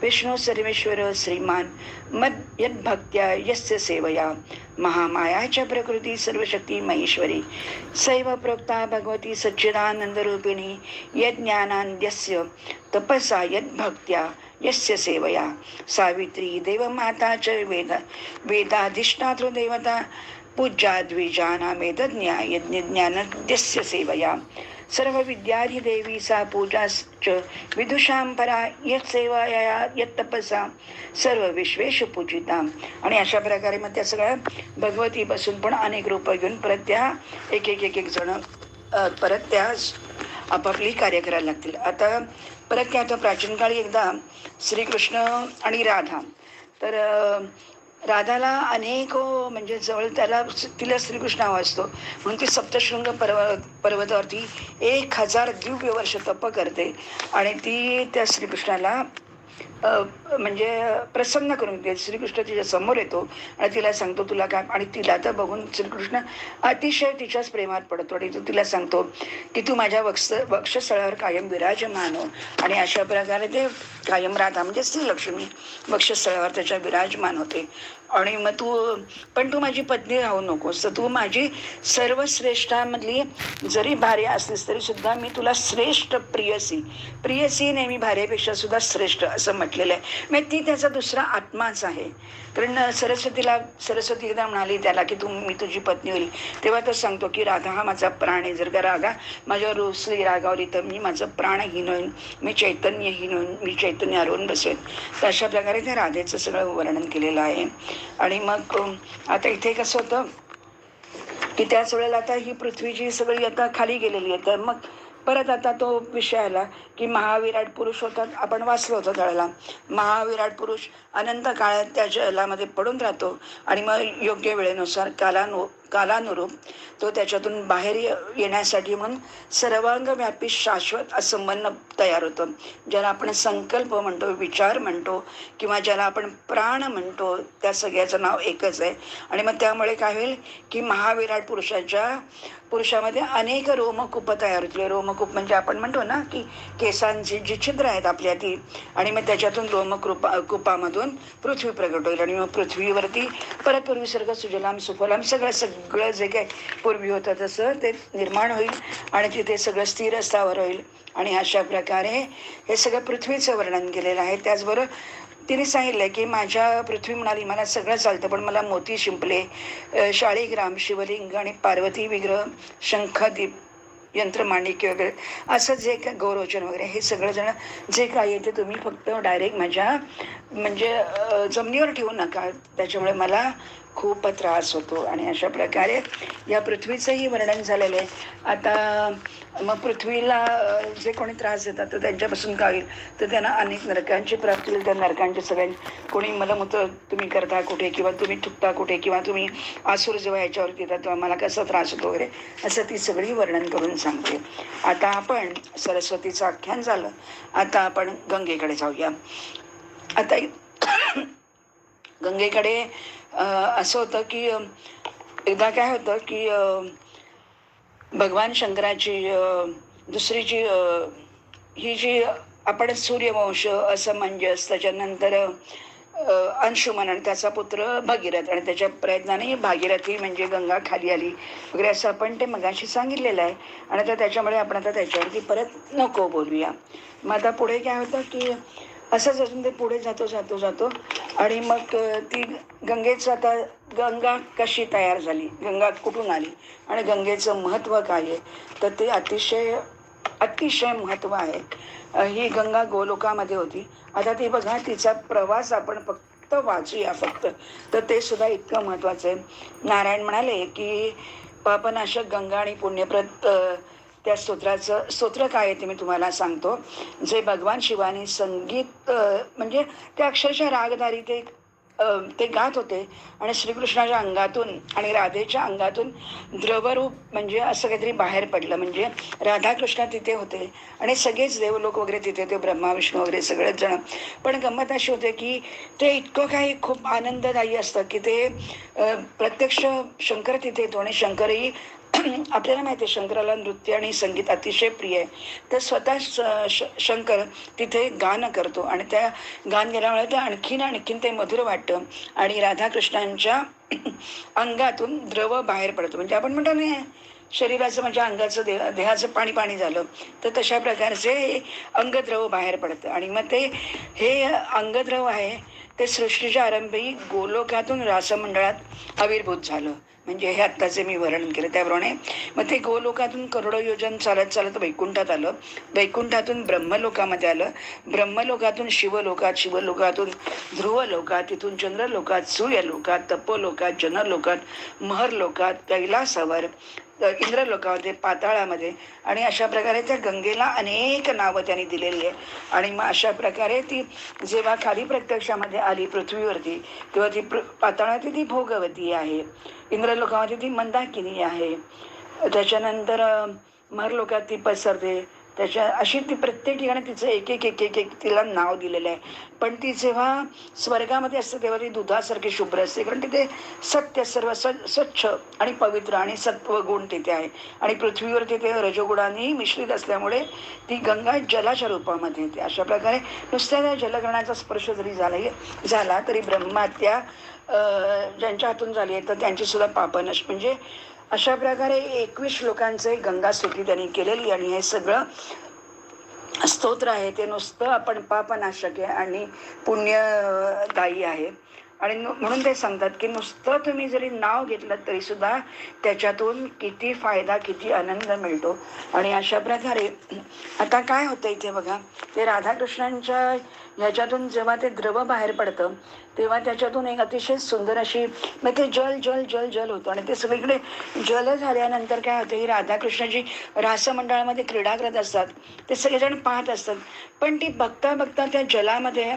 A: विष्णू सर्वेश्वर श्रीमान मद यद्भक्त्या यस्य सेवया महामायाच्या प्रकृती सर्वशक्ती महेश्वरी सैव प्रोक्ता भगवती सच्चिदानंद रूपिणी यज्ञानान्यस्य तपसा यद्भक्त्या यस्य सेवया सावित्री देवमाता च वेदाधिष्ठातृ देवता पूज्या द्विजाना वेदज्ञा यज्ञज्ञानद्यस्य सेवया सर्व विद्याधिदेवी सा पूजाश्च विदुषां परा यत् सेवाया यत् तपसा सर्व विश्वेषु पूजिता. आणि अशा प्रकारे मग त्या सगळ्या भगवतीपासून पण अनेक रूपं घेऊन परत त्या एक जण परत त्या आपापली कार्य करायला लागतील. आता परत काय होतं, प्राचीन काळी एकदा श्रीकृष्ण आणि राधा, तर राधाला अनेक म्हणजे जवळ तिला श्रीकृष्ण हवा असतो म्हणून ती सप्तशृंग पर्वतावरती 1000 दिव्य वर्ष तप करते आणि ती त्या श्रीकृष्णाला म्हणजे प्रसन्न करून देते. श्रीकृष्ण तिच्या समोर येतो आणि तिला सांगतो तुला काय, आणि तिला तर बघून श्रीकृष्ण अतिशय तिच्याच प्रेमात पडतो आणि तो तिला सांगतो की तू माझ्या वक्षस्थळावर कायम विराजमान हो. आणि अशा प्रकारे ते कायम राधा म्हणजे श्रीलक्ष्मी वक्षस्थळावर त्याच्या विराजमान होते. आणि मग तू माझी पत्नी राहू नकोस, तर तू माझी सर्वश्रेष्ठामधली जरी भार्य असलीस तरी सुद्धा मी तुला श्रेष्ठ प्रियसी नेहमी भार्येपेक्षा सुद्धा श्रेष्ठ असं म्हटलेलं आहे. मग ती त्याचा दुसरा आत्माच आहे. कारण सरस्वती एकदा म्हणाली त्याला की मी तुझी पत्नी होईल, तेव्हा तो सांगतो की राधा हा माझा प्राण आहे, जर का राधा माझ्यावर रुसली रागावली तर मी माझं प्राणहीन होईन, मी चैतन्यहीन होईन, मी चैतन्य हरवून बसेन. तर अशा प्रकारे त्या राधेचं सगळं वर्णन केलेलं आहे. आणि मग आता इथे कसं होतं की त्याच वेळेला आता ही पृथ्वीची सगळी आता खाली गेलेली आहे. तर मग परत आता तो विषय आला की महाविराट पुरुष होतात, आपण वाचलो होतो त्यावेळेला. महाविराट पुरुष अनंत काळात त्या जलामध्ये पडून राहतो आणि मग योग्य वेळेनुसार कालानुरूप तो त्याच्यातून बाहेर येण्यासाठी म्हणून सर्वांगव्यापी शाश्वत असं मन तयार होतं, ज्याला आपण संकल्प म्हणतो, विचार म्हणतो किंवा ज्याला आपण प्राण म्हणतो. त्या सगळ्याचं नाव एकच आहे. आणि मग त्यामुळे काय होईल की महाविराट पुरुषामध्ये अनेक रोमकूप तयार होतील. रोमकूप म्हणजे आपण म्हणतो ना की केसांची जी छिद्र आहेत आपल्या ती, आणि मग त्याच्यातून रोमकूपामधून पृथ्वी प्रगट होईल आणि मग पृथ्वीवरती परत पूर्वीसारखं सुजलाम सुफलाम सगळं जे काही पूर्वी होतं तसं ते निर्माण होईल आणि तिथे सगळं स्थिर स्थावर होईल. आणि अशा प्रकारे हे सगळं पृथ्वीचं वर्णन केलेलं आहे. त्याचबरोबर तिने सांगितलं की माझ्या पृथ्वी म्हणाली मला सगळं चालतं, पण मला मोती शिंपले, शाळीग्राम, शिवलिंग आणि पार्वती विग्रह, शंखदीप, यंत्रमाणिक्य वगैरे असं जे काय गौरोचन वगैरे हे सगळं जण जे काय आहे ते तुम्ही फक्त डायरेक्ट माझ्या म्हणजे जमिनीवर ठेवू नका, त्याच्यामुळे मला खूप त्रास होतो. आणि अशा प्रकारे या पृथ्वीचंही वर्णन झालेलं आहे. आता मग पृथ्वीला जे कोणी त्रास देतात तर त्यांच्यापासून काय होईल, तर त्यांना अनेक नरकांची प्राप्ती होईल. त्या नरकांचे सगळ्यांनी कोणी मलमूत्र तुम्ही करता कुठे किंवा तुम्ही थुकता कुठे किंवा तुम्ही आसूर जेव्हा याच्यावरती येतात तेव्हा मला कसा त्रास होतो वगैरे असं ती सगळी वर्णन करून सांगते. आता आपण सरस्वतीचं आख्यान झालं, आता आपण गंगेकडे जाऊया. आता गंगेकडे असं होतं की एकदा काय होतं की भगवान शंकराची दुसरी ही जी आपण सूर्यवंश, असमंजस, त्याच्यानंतर अंशुमन आणि त्याचा पुत्र भगीरथ, आणि त्याच्या प्रयत्नाने भागीरथी म्हणजे गंगा खाली आली वगैरे असं आपण ते मगाशी सांगितलेलं आहे. आणि आता त्याच्यामुळे आपण आता त्याच्यावरती परत नको बोलूया. मग आता पुढे काय होतं की असंच असून ते पुढे जातो जातो जातो आणि मग ती गंगेचं आता गंगा कशी तयार झाली, गंगा कुठून आली आणि गंगेचं महत्त्व काय आहे, तर ते अतिशय अतिशय महत्त्व आहे. ही गंगा गोलोकामध्ये होती. आता ती बघा, तिचा प्रवास आपण फक्त वाचूया फक्त, तर ते सुद्धा इतकं महत्त्वाचं आहे. नारायण म्हणाले की पापनाशक गंगा आणि पुण्यप्रत, त्या स्तोत्राचं स्तोत्र काय आहे ते मी तुम्हाला सांगतो. जे भगवान शिवानी संगीत म्हणजे ते अक्षरशः रागदारी ते गात होते आणि श्रीकृष्णाच्या अंगातून आणि राधेच्या अंगातून द्रवरूप म्हणजे असं काहीतरी बाहेर पडलं. म्हणजे राधाकृष्ण तिथे होते आणि सगळेच देवलोक वगैरे तिथे ते ब्रह्मा विष्णू वगैरे सगळेच जण. पण गंमत अशी होते की ते इतकं काही खूप आनंददायी असतं की ते प्रत्यक्ष शंकर तिथे येतो आणि शंकरही आपल्याला माहिती आहे शंकराला नृत्य आणि संगीत अतिशय प्रिय आहे. तर स्वतः शंकर तिथे गाणं करतो आणि त्या गान गेल्यामुळे ते आणखीन आणखीन ते मधुर वाटतं आणि राधाकृष्णांच्या अंगातून द्रव बाहेर पडतो. म्हणजे आपण म्हणतो ना शरीराचं म्हणजे अंगाचं देहाचं पाणी पाणी झालं, तर तशा प्रकारचे अंगद्रव बाहेर पडतं. आणि मग ते हे अंगद्रव आहे ते सृष्टीच्या आरंभी गोलोकातून रासमंडळात आविर्भूत झालं. म्हणजे हे आत्ताचे मी वर्णन केलं त्याप्रमाणे मग ते गोलोकातून करोडो योजन चालत चालत वैकुंठात आलं, वैकुंठातून ब्रह्मलोकामध्ये आलं, ब्रह्मलोकातून शिवलोकात, शिवलोकातून ध्रुवलोकात, तिथून चंद्रलोकात, सूर्यलोकात, तपोलोकात, जनलोकात, महरलोकात, कैलासावर, इंद्रलोकामध्ये, पाताळामध्ये. आणि अशा प्रकारे त्या गंगेला अनेक नावं त्यांनी दिलेली आहे. आणि मग अशा प्रकारे ती जेव्हा खाली प्रत्यक्षामध्ये आली पृथ्वीवरती, तेव्हा ती पाताळामध्ये ती भोगवती आहे, इंद्रलोकामध्ये ती मंदाकिनी आहे, त्याच्यानंतर महरलोकात ती पसरते. अशी ती प्रत्येक ठिकाणी तिचं एक एक एक एक एक तिला नाव दिलेलं आहे. पण ती जेव्हा स्वर्गामध्ये असते तेव्हा ती दुधासारखी शुभ्र असते, कारण तिथे सत्य सर्व स्वच्छ आणि पवित्र आणि सत्व गुण तिथे आहे. आणि पृथ्वीवर तिथे रजोगुणांनी मिश्रित असल्यामुळे ती गंगा जलाच्या रूपामध्ये येते. अशा प्रकारे नुसत्या त्या जलगणाचा स्पर्श जरी झाला तरी ब्रह्मात्या ज्यांच्या हातून झाली आहे तर त्यांची सुद्धा पापनश. म्हणजे अशा प्रकारे 21 श्लोकांचे गंगा स्तुती त्यांनी केलेली. आणि हे सगळं स्तोत्र आहे ते नुसतं आपण पापनाशक आहे आणि पुण्यदायी आहे. आणि म्हणून ते सांगतात की नुसतं तुम्ही जरी नाव घेतलं तरी सुद्धा त्याच्यातून किती फायदा, किती आनंद मिळतो. आणि अशा प्रकारे आता काय होतं इथे बघा, ते राधाकृष्णांच्या ह्याच्यातून जेव्हा ते द्रव बाहेर पडतं तेव्हा त्याच्यातून एक अतिशय सुंदर अशी मग ते जल जल जल जल होतं. आणि ते सगळीकडे जल झाल्यानंतर काय होतं, ही राधाकृष्णाची रासमंडळामध्ये क्रीडा करत असतात, ते सगळेजण पाहत असतात. पण ती बघता बघता त्या जलामध्ये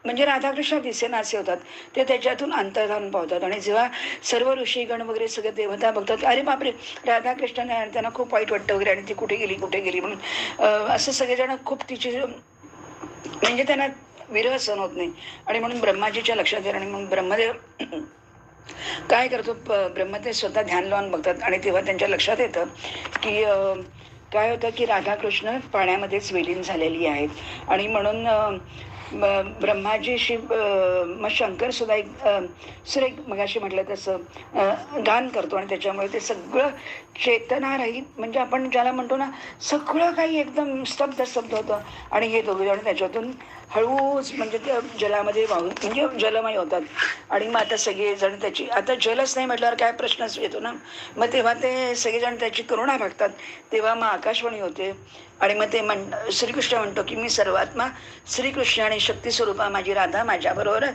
A: म्हणजे राधाकृष्ण दिसेनासे होतात, ते त्याच्यातून अंतर्धान पावतात. आणि जेव्हा सर्व ऋषीगण वगैरे सगळे देवता बघतात, अरे बापरे राधाकृष्ण नाही, त्यांना खूप वाईट वाटतं वगैरे, आणि ती कुठे गेली कुठे गेली म्हणून असं सगळेजण खूप तिची म्हणजे त्यांना विरह सहन होत नाही. आणि म्हणून ब्रह्माजीच्या लक्षात येईल. आणि मग ब्रह्मदेव काय करतो, ब्रह्मदेव स्वतः ध्यान लावून बघतात आणि तेव्हा त्यांच्या लक्षात येतं की काय होतं की राधाकृष्ण पाण्यामध्येच विलीन झालेली आहेत. आणि म्हणून ब्रह्माजीशी मग शंकर सुद्धा एक सुरेख मगाशी म्हटलं तसं गान करतो. आणि त्याच्यामुळे ते सगळं चेतनारहित म्हणजे आपण ज्याला म्हणतो ना, सगळं काही एकदम स्तब्ध स्तब्ध होतं. आणि हे दोघे जण त्याच्यातून हळूच म्हणजे त्या जलामध्ये वाहून म्हणजे जलमय होतात. आणि मग आता सगळेजण त्याची आता जलच नाही म्हटल्यावर काय प्रश्नच येतो ना, मग तेव्हा ते सगळेजण त्याची करुणा भागतात. तेव्हा मग आकाशवाणी होते आणि मग ते श्रीकृष्ण म्हणतो की मी सर्वात्मा श्रीकृष्ण आणि शक्ती स्वरूपा माझी राधा माझ्याबरोबर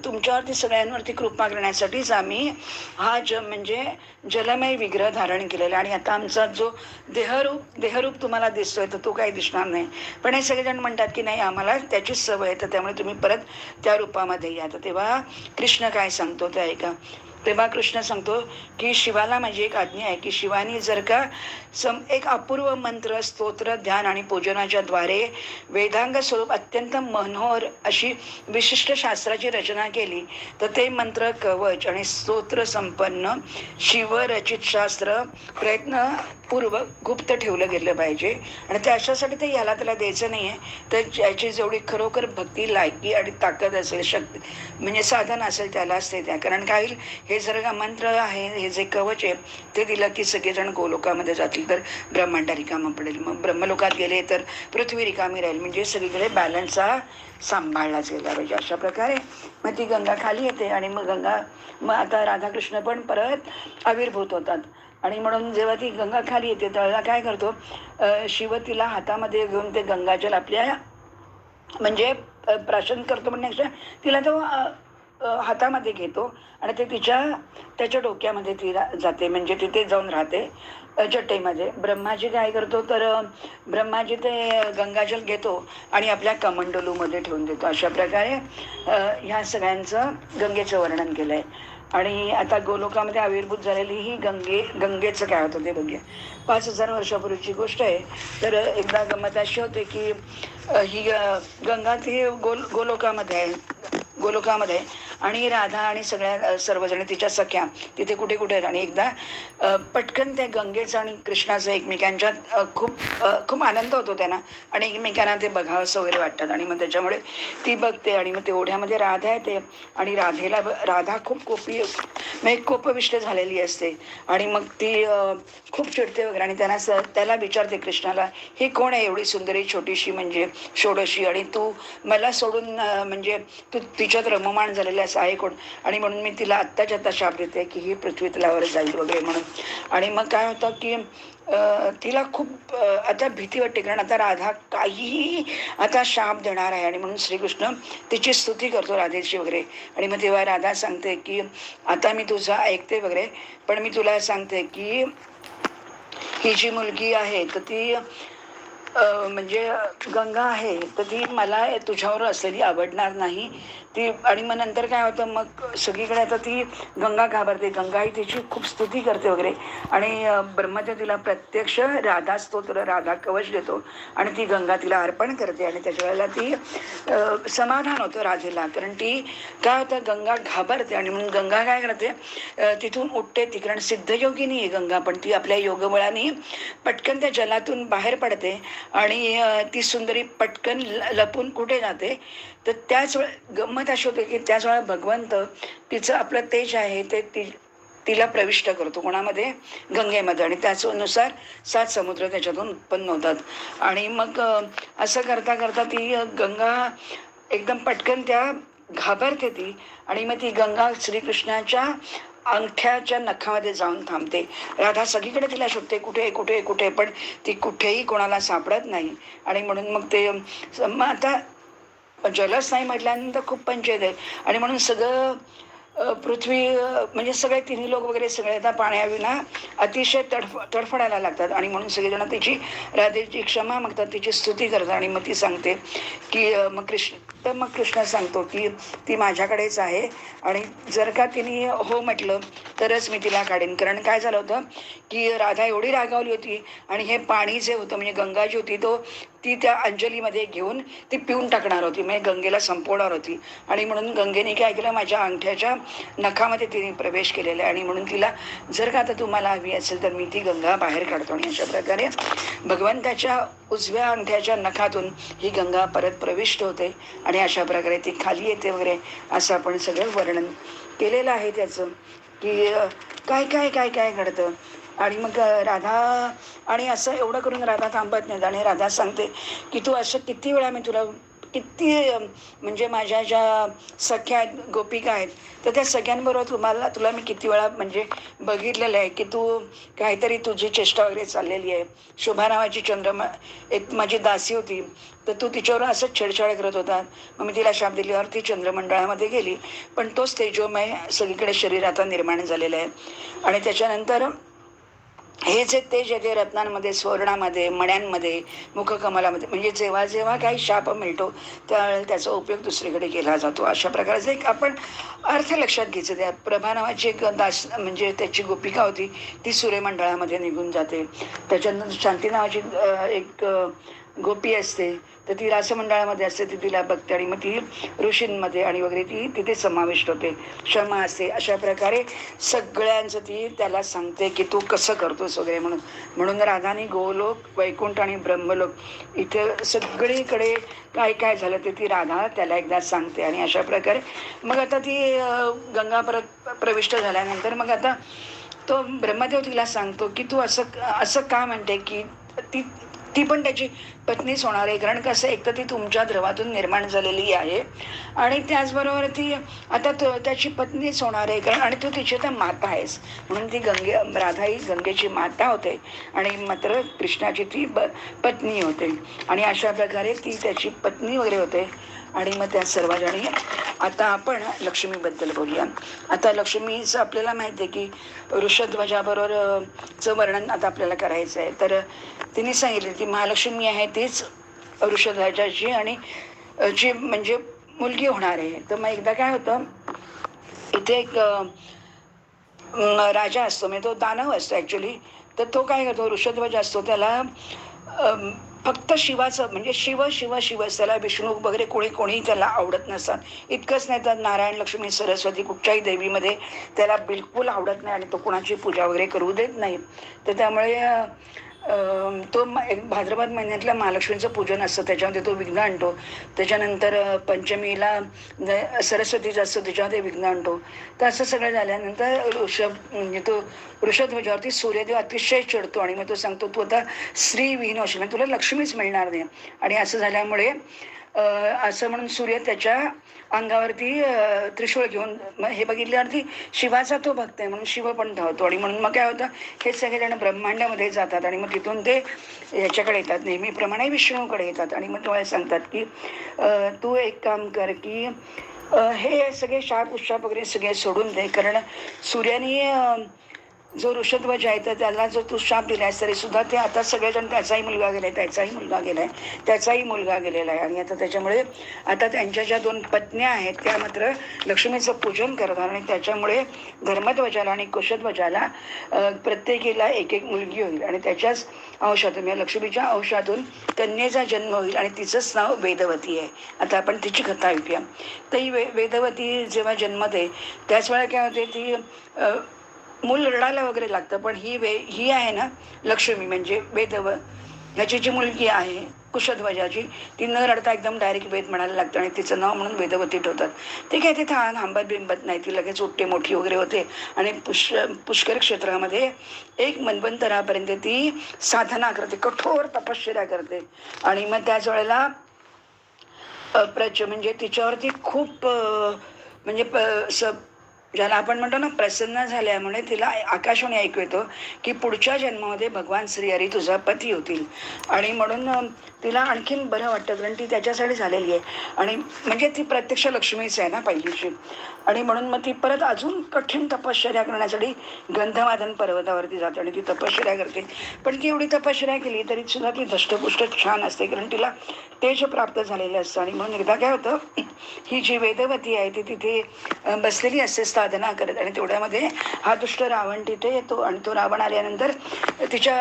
A: तुमच्यावरती सगळ्यांवरती कृपा करण्यासाठीच आम्ही हा म्हणजे जलमय विग्रह धारण केलेला. आणि आता आमचा जो देहरूप तुम्हाला दिसतोय तर तो काही दिसणार नाही. पण हे सगळेजण म्हणतात की नाही आम्हाला त्याचीच सवय आहे, तर त्यामुळे तुम्ही परत त्या रूपामध्ये या. तर तेव्हा कृष्ण काय सांगतो ते ऐका. तेव्हा कृष्ण सांगतो की शिवाला माझी एक आज्ञा आहे की शिवानी जर का एक अपूर्व मंत्र, स्तोत्र, ध्यान आणि पूजनाच्या द्वारे वेदांग स्वरूप अत्यंत मनोहर अशी विशिष्ट शास्त्राची रचना केली तर ते मंत्र, कवच आणि स्तोत्र संपन्न शिवरचित शास्त्र प्रयत्नपूर्वक गुप्त ठेवलं गेलं पाहिजे. आणि त्याच्यासाठी ते याला त्याला द्यायचं नाही आहे, तर ज्याची जेवढी खरोखर भक्ती, लायकी आणि ताकद असेल, शक्ती म्हणजे साधन असेल त्यालाच ते द्या. कारण काय होईल, हे जर का मंत्र आहे, हे जे कवच आहे ते दिलं की सगळेजण गोलोकामध्ये जातील तर ब्रह्मांड रिकामा पडेल, मग ब्रह्मलोकात गेले तर पृथ्वी रिकामी राहील, म्हणजे सगळीकडे बॅलन्स हा सांभाळलाच गेला पाहिजे. अशा प्रकारे मग ती गंगा खाली येते आणि मग आता राधाकृष्ण पण परत आविर्भूत होतात. आणि म्हणून जेव्हा ती गंगा खाली येते त्यावेळेला काय करतो, शिव तिला हातामध्ये घेऊन ते गंगाजल आपल्या म्हणजे प्राशन करतो म्हणण्यापेक्षा तिला तो हातामध्ये घेतो आणि ते त्याच्या डोक्यामध्ये ती जाते, म्हणजे तिथे जाऊन राहते चटईमध्ये. ब्रह्माजी काय करतो तर ब्रह्माजी ते गंगाजल घेतो आणि आपल्या कमंडलूमध्ये ठेवून देतो. अशा प्रकारे ह्या सगळ्यांचं गंगेचं वर्णन केलं आहे. आणि आता गोलोकामध्ये आविर्भूत झालेली ही गंगेचं काय होतं ते बघूया. 5,000 वर्षापूर्वीची गोष्ट आहे. तर एकदा गंमत अशी होते की ही गंगा ती गोलोकामध्ये आहे आणि राधा आणि सर्वजण तिच्या सख्या तिथे कुठे कुठे आहेत. आणि एकदा पटकन त्या गंगेचं आणि कृष्णाचं एकमेकांच्यात खूप आनंद होतो त्यांना आणि एकमेकांना ते बघावंसं वगैरे वाटतात. आणि मग त्याच्यामुळे ती बघते आणि मग ते ओढ्यामध्ये राधा येते आणि राधा खूप म्हणजे कोपविष्ट झालेली असते आणि मग ती खूप चिडते वगैरे आणि त्याला विचारते कृष्णाला, ही कोण आहे एवढी सुंदरी छोटीशी म्हणजे षोडशी, आणि तू मला सोडून म्हणजे तू तिच्यात रममाण झालेल्यास आहे कोण, आणि म्हणून मी तिला आत्ताच्या आत्ता शाप देते की ही पृथ्वी तलावर जाईल वगैरे म्हणून. आणि मग काय होतं की तिला खूप आता भीती वाटते, कारण आता राधा काहीही आता शाप देणार आहे. आणि म्हणून श्रीकृष्ण तिची स्तुती करतो राधेची वगैरे. आणि मग तेव्हा राधा सांगते की आता मी तुझं ऐकते वगैरे, पण मी तुला सांगते की ही जी मुलगी आहे तर ती म्हणजे गंगा आहे तर ती मला तुझ्यावर असलेली आवडणार नाही ती. आणि मग नंतर काय होतं, मग सगळीकडे आता ती गंगा घाबरते, गंगा ही तिची खूप स्तुती करते वगैरे. आणि ब्रह्मदेव तिला प्रत्यक्ष राधा स्तोत्र, राधा कवच देतो आणि ती गंगा तिला अर्पण करते. आणि त्याच्या वेळेला ती समाधान होतं राधेला, कारण ती काय होतं, गंगा घाबरते. आणि म्हणून गंगा काय करते, तिथून उठते ती, कारण सिद्धयोगिनी आहे गंगा, पण ती आपल्या योगबळाने पटकन त्या जलातून बाहेर पडते आणि ती सुंदरी पटकन लपून कुठे जाते तर त्याच वेळेला गंमत अशी होते की त्याच वेळेला भगवंत तिचं आपलं तेज आहे ते तिला प्रविष्ट करतो कोणामध्ये, गंगेमध्ये. आणि त्यानुसार 7 समुद्र त्याच्यातून उत्पन्न होतात. आणि मग असं करता करता ती गंगा एकदम पटकन त्या घाबरते ती. आणि मग ती गंगा श्रीकृष्णाच्या अंगठ्याच्या नखामध्ये जाऊन थांबते. राधा सगळीकडे तिला शोधते, कुठे कुठे कुठे, पण ती कुठेही कोणाला सापडत नाही. आणि म्हणून मग ते मग आता जलच नाही म्हटल्यानंतर खूप पंचायत आहे. आणि म्हणून सगळं पृथ्वी म्हणजे सगळे तिन्ही लोक वगैरे सगळे आता पाण्याविना अतिशय तडफडायला लागतात. आणि म्हणून सगळेजण राधेची क्षमा मागतात, तिची स्तुती करतात. आणि मग ती सांगते की मग कृष्ण सांगतो की ती माझ्याकडेच आहे आणि जर का तिने हो म्हटलं तरच मी तिला काढेन. कारण काय झालं होतं की राधा एवढी रागावली होती आणि हे पाणी जे होतं म्हणजे गंगा जी होती ती त्या अंजलीमध्ये घेऊन ती पिऊन टाकणार होती, म्हणजे गंगेला संपवणार होती. आणि म्हणून गंगेने काय केलं, माझ्या अंगठ्याच्या नखामध्ये तिने प्रवेश केलेला आहे. आणि म्हणून तिला जर का आता तुम्हाला हवी असेल तर मी ती गंगा बाहेर काढतो. आणि अशा प्रकारे भगवंताच्या उजव्या अंगठ्याच्या नखातून ही गंगा परत प्रविष्ट होते आणि अशा प्रकारे ती खाली येते वगैरे, असं आपण सगळं वर्णन केलेलं आहे त्याचं की काय काय काय काय घडतं. आणि मग राधा आणि असं एवढं करून राधा थांबत नाहीत. आणि राधा सांगते की तू असं किती वेळा मी तुला किती म्हणजे माझ्या ज्या सख्या आहेत, गोपिका आहेत, तर त्या सगळ्यांबरोबर तुला मी किती वेळा म्हणजे बघितलेलं आहे की तू काहीतरी तुझी चेष्टा वगैरे चाललेली आहे. शोभा नावाची एक माझी दासी होती, तर तू तिच्यावर असंच छेडछाड करत होता. मग मी तिला शाप दिल्यावर ती चंद्रमंडळामध्ये गेली, पण तोच तेजोमय सगळीकडे शरीर आता निर्माण झालेलं आहे. आणि त्याच्यानंतर हेच ते जे जे रत्नांमध्ये, सुवर्णामध्ये, मण्यांमध्ये, मुखकमलामध्ये, म्हणजे जेव्हा जेव्हा काही शाप मिळतो त्यावेळेला त्याचा उपयोग दुसरीकडे केला जातो. अशा प्रकारचं एक आपण अर्थ लक्षात घ्यायचं. त्या प्रभा नावाची एक दास म्हणजे त्याची गोपिका होती, ती सूर्यमंडळामध्ये निघून जाते. त्याच्यानंतर शांती नावाची एक गोपी असते, तर ती रासमंडळामध्ये असते, ती तिला बघते आणि मग ती ऋषींमध्ये आणि वगैरे ती तिथे समाविष्ट होते. क्षमा असते. अशा प्रकारे सगळ्यांचं ती त्याला सांगते की तू कसं करतोस वगैरे म्हणून. म्हणून राधानी गोलोक, वैकुंठ आणि ब्रह्मलोक इथे सगळीकडे काय काय झालं ते ती राधा त्याला एकदा सांगते. आणि अशा प्रकारे मग आता ती गंगा परत प्रविष्ट झाल्यानंतर मग आता तो ब्रह्मदेव तिला सांगतो की तू असं असं का म्हणते की ती ती पण त्याची पत्नीच होणार आहे. कारण कसं, एक तर ती तुमच्या ध्रुवातून निर्माण झालेली आहे आणि त्याचबरोबर ती आता त्याची पत्नीच होणार आहे. कारण आणि तू तिची तर माता आहेस, म्हणून ती राधा ही गंगेची माता होते आणि मात्र कृष्णाची ती पत्नी होते. आणि अशा प्रकारे ती त्याची पत्नी वगैरे होते. आणि मग त्या सर्वजणी आता आपण लक्ष्मीबद्दल बोलूया. आता लक्ष्मीचं आपल्याला माहिती आहे की वृषध्वजाबरोबर चं वर्णन आता आपल्याला करायचं आहे. तर तिने सांगितले की महालक्ष्मी आहे तीच वृषध्वजाची आणि जी म्हणजे मुलगी होणार आहे. तर मग एकदा काय होतं, इथे एक राजा असतो, म्हणजे तो दानव असतो ॲक्च्युली. तर तो काय करतो, वृषध्वज असतो, त्याला फक्त शिवाचं म्हणजे शिव शिव शिवच, त्याला विष्णू वगैरे कोणी त्याला आवडत नसतात. इतकंच नाही तर नारायण, लक्ष्मी, सरस्वती कुठच्याही देवीमध्ये त्याला बिलकुल आवडत नाही आणि तो कुणाची पूजा वगैरे करू देत नाही. तर त्यामुळे तो एक भाद्रपद महिन्यातल्या महालक्ष्मीचं पूजन असतं, त्याच्यामध्ये तो विघ्न आणतो. त्याच्यानंतर पंचमीला सरस्वतीचं असतं, त्याच्यामध्ये विघ्न आणतो. तर असं सगळं झाल्यानंतर म्हणजे तो वृषध्वजावरती सूर्यदेव अतिशय चिडतो आणि मग तो सांगतो तू आता स्त्रीविहीन होशील, म्हणजे तुला लक्ष्मीच मिळणार नाही. आणि असं झाल्यामुळे असं म्हणून सूर्य त्याच्या अंगावरती त्रिशूळ घेऊन, मग हे बघितल्यावरती शिवाचा तो भक्त आहे म्हणून शिव पण धावतो. आणि म्हणून मग काय होतं, हे सगळेजण ब्रह्मांडामध्ये जातात आणि मग तिथून ते ह्याच्याकडे येतात, नेहमीप्रमाणे विष्णूकडे येतात. आणि मग तुम्हाला सांगतात की तू एक काम कर की हे सगळे शाप उशाप वगैरे सगळे सोडून दे. कारण सूर्याने जो ऋषध्वज आहे तर त्याला जो तू शाप दिलायस तरी सुद्धा ते आता सगळेजण, त्याचाही मुलगा गेलाय, त्याचाही मुलगा गेलाय, त्याचाही मुलगा गेलेला आहे. आणि आता त्याच्यामुळे आता त्यांच्या ज्या 2 पत्न्या आहेत त्या मात्र लक्ष्मीचं पूजन करतात. आणि त्याच्यामुळे धर्मध्वजाला आणि कुशध्वजाला प्रत्येकीला एक एक मुलगी होईल आणि त्याच्याच अंशातून म्हणजे लक्ष्मीच्या अंशातून कन्येचा जन्म होईल आणि तिचंच नाव वेदवती आहे. आता आपण तिची कथा ऐकूया. तर ही वेदवती जेव्हा जन्मते त्याच वेळेला काय होते, ती मूल रडायला वगैरे लागतं. पण ही आहे ना लक्ष्मी म्हणजे ह्याची जी मुलगी आहे कुशध्वजाची, ती न रडता एकदम डायरेक्ट वेद म्हणायला लागतं आणि तिचं नाव म्हणून वेदवती ठेवतात. ते काय तिथे थांबत बिंबत नाही, ती लगेच उठते, मोठी वगैरे होते आणि पुष्कर क्षेत्रामध्ये एक मन्वंतरापर्यंत ती साधना करते, कठोर तपश्चर्या करते. आणि मग त्याच वेळेला म्हणजे तिच्यावरती खूप म्हणजे ज्याला आपण म्हणतो ना प्रसन्न झाल्यामुळे तिला आकाशवाणी ऐकू येतो की पुढच्या जन्मामध्ये भगवान श्रीहरी तुझा पती होतील. आणि म्हणून तिला आणखीन बरं वाटतं, कारण ती त्याच्यासाठी झालेली आहे. आणि म्हणजे ती प्रत्यक्ष लक्ष्मीच आहे ना पहिलीची. आणि म्हणून मग ती परत अजून कठीण तपश्चर्या करण्यासाठी गंधमादन पर्वतावरती जाते आणि ती तपश्चर्या करते. पण ती एवढी तपश्चर्या केली तरी सुद्धा ती धष्टपुष्ट छान असते, कारण तिला तेज प्राप्त झालेलं असतं. आणि म्हणून एकदा काय होतं, ही जी वेदवती आहे ती तिथे बसलेली असते साधना करत. आणि तेवढ्यामध्ये हा दुष्ट रावण तिथे येतो आणि तो रावण आल्यानंतर तिच्या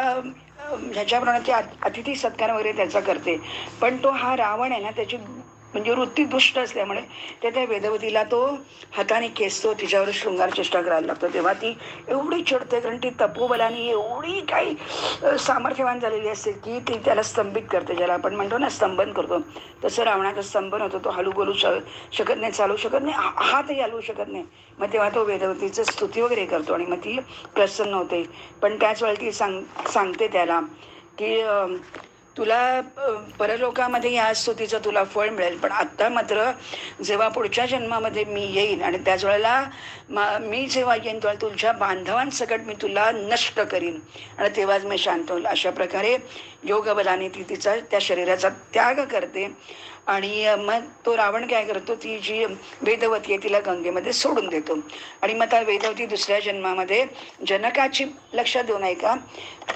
A: ह्याच्याप्रमाणे ती अतिथी सत्कार वगैरे त्याचा करते. पण तो हा रावण आहे ना, त्याची म्हणजे वृत्ती दुष्ट असल्यामुळे त्या वेदवतीला तो हाताने खेचतो, तिच्यावर शृंगार चेष्टा करायला लागतो. तेव्हा ती एवढी चिडते, कारण ती तपोबलाने एवढी काही सामर्थ्यवान झालेली असते की ती त्याला स्तंभित करते, ज्याला आपण म्हणतो ना स्तंभन करतो, तसं रावणाचं स्तंभन होतं. तो हलू बोलू शकत नाही, चालू शकत नाही, हातही हलवू शकत नाही. मग तेव्हा तो वेदवतीचं स्तुती वगैरे करतो आणि मग ती प्रसन्न होते. पण त्याच वेळी ती सांगते त्याला की तुला परलोकामध्ये या स्तुतीचं तुला फळ मिळेल, पण आत्ता मात्र जेव्हा पुढच्या जन्मामध्ये मी येईन आणि त्याच वेळेला मी जेव्हा येईन तेव्हा तुझ्या बांधवांसकट मी तुला नष्ट करीन आणि तेव्हाच मी शांत होईल. अशा प्रकारे योगबलाने ती तिचा त्या शरीराचा त्याग करते. आणि मग तो रावण काय करतो, ती जी वेदवती आहे तिला गंगेमध्ये सोडून देतो. आणि मग त्या वेदवती दुसऱ्या जन्मामध्ये जनकाची, लक्षात देऊ नये का,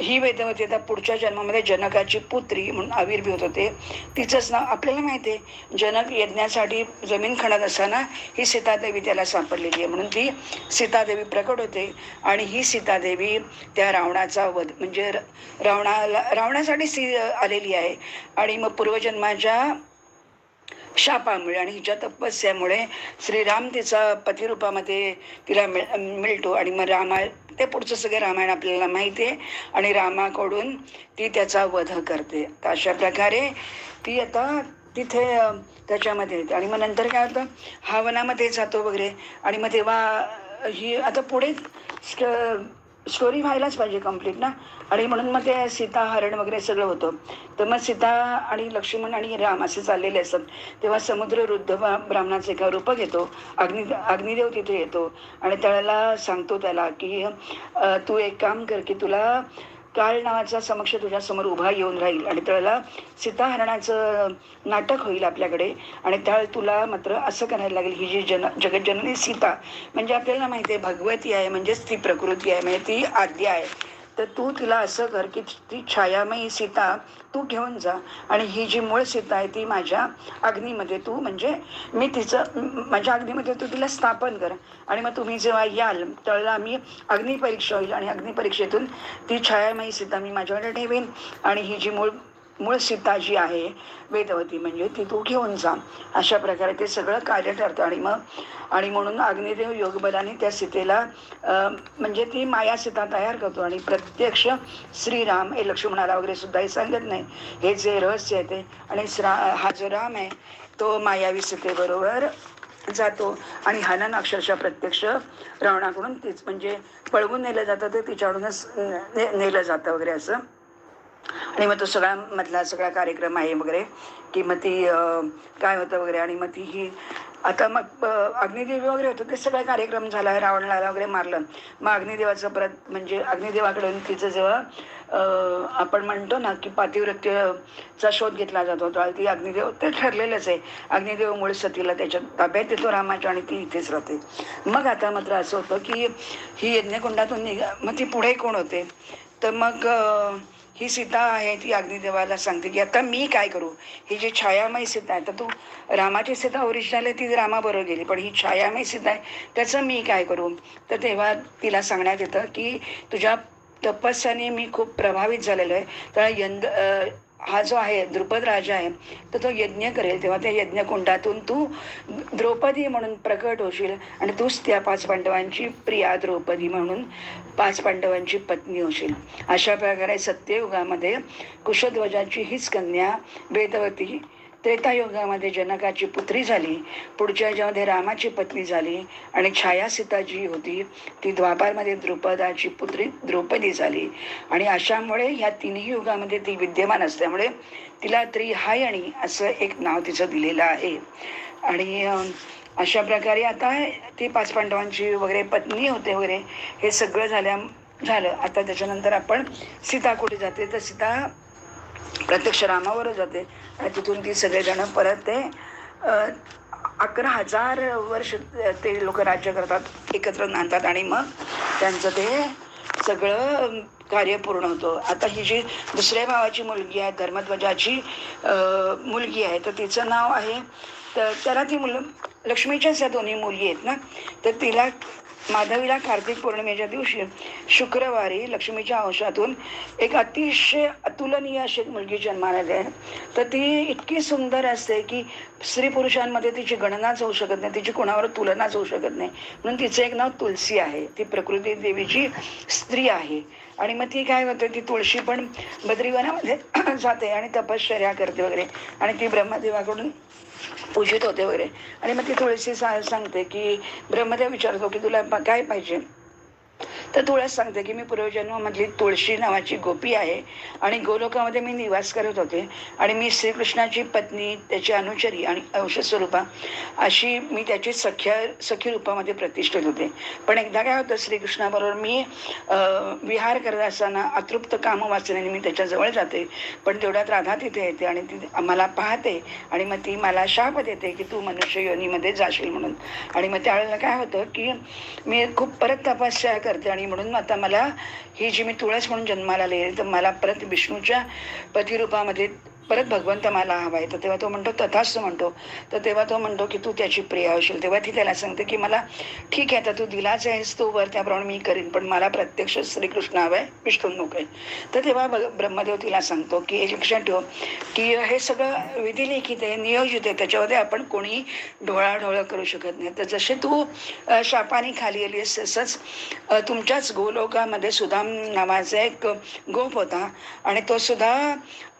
A: ही वेदवती आता पुढच्या जन्मामध्ये जनकाची पुत्री म्हणून आविर्भूत होते. तिचंच नाव आपल्याला माहिती आहे, जनक यज्ञासाठी जमीन खणत असताना ही सीतादेवी त्याला सापडलेली आहे, म्हणून ती सीतादेवी प्रकट होते. आणि ही सीतादेवी त्या रावणाचा वध म्हणजे रावणासाठी आलेली आहे. आणि मग पूर्वजन्माच्या शापामुळे आणि हिच्या तपस्यामुळे श्रीराम तिचा पतिरूपामध्ये तिला मिळतो. आणि मग ते पुढचं सगळं रामायण आपल्याला माहिती आहे. आणि रामाकडून ती त्याचा वध करते. तर अशा प्रकारे ती आता तिथे त्याच्यामध्ये येते. आणि मग नंतर काय होतं, हा वनामध्ये जातो वगैरे. आणि मग तेव्हा ही आता पुढे स्टोरी व्हायलाच पाहिजे कम्प्लीट ना. आणि म्हणून मग ते सीता हरण वगैरे सगळं होतं. तर मग सीता आणि लक्ष्मण आणि राम असे चाललेले असतात. तेव्हा समुद्र वृद्ध ब्राह्मणाचे एका रूप घेतो. अग्निदेव तिथे येतो आणि त्याला सांगतो त्याला की तू एक काम कर की तुला काळ नावाचा समक्ष तुझ्या समोर उभा येऊन राहील आणि त्याला सीताहरणाचं नाटक होईल आपल्याकडे. आणि त्या तुला मात्र असं करायला लागेल, ही जी जगज्जननी सीता म्हणजे आपल्याला माहिती आहे भगवती आहे, म्हणजेच ती प्रकृती आहे, म्हणजे ती आद्या आहे. तर तू तिला असं कर की ती छायामयी सीता तू घेऊन जा. आणि ही जी मूळ सीता आहे ती माझ्या अग्नीमध्ये तू म्हणजे मी माझ्या अग्नीमध्ये तू तिला स्थापन कर. आणि मग तुम्ही जेव्हा याल त्यावेळेला आम्ही अग्निपरीक्षा होईल आणि अग्निपरीक्षेतून ती छायामयी सीता मी माझ्याकडे ठेवेन. आणि ही जी मूळ सीता जी आहे वेदवती म्हणजे ती तू घेऊन जा. अशा प्रकारे ते सगळं कार्य ठरतं. आणि म्हणून अग्निदेव योगबलाने त्या सीतेला म्हणजे ती माया सीता तयार करतो. आणि प्रत्यक्ष श्रीराम हे लक्ष्मणाला वगैरे सुद्धा हे सांगत नाही, हे जे रहस्य आहे ते. आणि हा जो राम आहे तो मायावी सीतेबरोबर जातो. आणि हनन अक्षरशः प्रत्यक्ष रावणाकडून तीच म्हणजे पळवून नेलं जातं, ते तिच्याकडूनच नेलं जातं वगैरे असं. आणि मग तो मधला सगळा कार्यक्रम आहे वगैरे की मग ती काय होतं वगैरे. आणि मग ती ही आता मग अग्निदेवी वगैरे होतं, ते सगळा कार्यक्रम झाला, रावणाला वगैरे मारलं. मग अग्निदेवाचं म्हणजे अग्निदेवाकडून तिचं जेव्हा आपण म्हणतो ना की पातिव्रत्यचा शोध घेतला जातो, तर ती अग्निदेव ते ठरलेलंच आहे. अग्निदेव मूळ सतीला त्याच्या ताब्यात येतो रामाच्या आणि ती इथेच राहते. मग आता मात्र असं होतं की ही यज्ञकुंडातून मग ती पुढे कोण होते, तर मग ही सीता आहे ती अग्निदेवाला सांगते की आता मी काय करू. ही जी छायामय सीता आहे, तर तू रामाची सीता ओरिजिनल आहे ती रामाबरोबर गेली, पण ही छायामय सीता आहे त्याचं मी काय करू. तर तेव्हा तिला सांगण्यात येतं की तुझ्या तपस्याने मी खूप प्रभावित झालेलो आहे. तर हा जो आहे द्रुपद राजा आहे तर तो यज्ञ करेल, तेव्हा त्या यज्ञकुंडातून तू द्रौपदी म्हणून प्रकट होशील आणि तूच त्या 5 पांडवांची प्रिया द्रौपदी म्हणून 5 पांडवांची पत्नी होशील. अशा प्रकारे सत्ययुगामध्ये कुशध्वजाची हीच कन्या वेदवती त्रेतायुगामध्ये जनकाची पुत्री झाली, पुढच्या याच्यामध्ये रामाची पत्नी झाली. आणि छाया सीता जी होती ती द्वापारमध्ये द्रुपदाची पुत्री द्रौपदी झाली. आणि अशामुळे ह्या तिन्ही युगामध्ये ती विद्यमान असल्यामुळे तिला त्रिहायणी असं एक नाव तिचं दिलेलं आहे. आणि अशा प्रकारे आता ती 5 पांडवांची वगैरे पत्नी होते वगैरे हे सगळं झालं. आता त्याच्यानंतर आपण सीता कुठे जाते, तर सीता प्रत्यक्ष रामावर जाते. आणि तिथून ती सगळेजण परत ते 11,000 वर्ष ते लोक राज्य करतात, एकत्र नांदतात आणि मग त्यांचं ते सगळं कार्य पूर्ण होतं. आता ही जी दुसऱ्या भावाची मुलगी आहे धर्मध्वजाची मुलगी आहे, तर तिचं नाव आहे, तर त्याला ती लक्ष्मीच्याच या दोन्ही मुली आहेत ना, तर तिला माधवीला कार्तिक पौर्णिमेच्या दिवशी शुक्रवारी लक्ष्मीच्या अंशातून एक अतिशय अतुलनीय अशी मुलगी जन्माला आहे. तर ती इतकी सुंदर असते की स्त्री पुरुषांमध्ये तिची गणनाच होऊ शकत नाही, तिची कोणावर तुलनाच होऊ शकत नाही. म्हणून तिचं एक नाव तुलसी आहे. ती प्रकृती देवीची स्त्री आहे. आणि मग ती काय होते, ती तुळशी पण बद्रीवनामध्ये जाते आणि तपश्चर्या करते वगैरे. आणि ती ब्रह्मदेवाकडून पूजित होते वगैरे. आणि मग ती तुळशी सांगते की ब्रह्मदेव विचारतो की तुला काय पाहिजे, तर तुळस सांगते की मी पूर्वजन्मामधली तुळशी नावाची गोपी आहे आणि गोलोकामध्ये मी निवास करत होते आणि मी श्रीकृष्णाची पत्नी, त्याची अनुचरी आणि अंश स्वरूपा अशी मी त्याची सखी रूपामध्ये प्रतिष्ठित होते. पण एकदा काय होतं, श्रीकृष्णाबरोबर मी विहार करत असताना अतृप्त कामवासनेने मी त्याच्याजवळ जाते. पण तेवढ्यात राधा तिथे येते आणि ती मला पाहते आणि मग ती मला शाप देते की तू मनुष्य योनीमध्ये जाशील म्हणून. आणि मग त्यावेळेला काय होतं की मी खूप परत तपस्या करते आणि म्हणून आता मला ही जी मी तुळस म्हणून जन्माला आले, तर मला परत विष्णूच्या पतिरूपामध्ये परत भगवंत मला हवा आहे. तर तेव्हा तो म्हणतो तथास्तु म्हणतो. तर तेव्हा तो म्हणतो की तू त्याची प्रिय होशील. तेव्हा ती त्याला सांगते की मला ठीक आहे, आता तू दिलाच आहेस तो वर, त्याप्रमाणे मी करीन, पण मला प्रत्यक्ष श्रीकृष्ण हवा आहे, विष्णू नको आहे. तर तेव्हा ब्रह्मदेव तिला सांगतो की एक लक्षात ठेव की हे सगळं विधिलिखित आहे, नियोजित आहे, त्याच्यामध्ये आपण कोणी ढोळाढोळ करू शकत नाही. तर जसे तू शापाने खाली आली आहेस तसंच तुमच्याच गोलोकामध्ये सुदाम नावाचा एक गोप होता आणि तो सुद्धा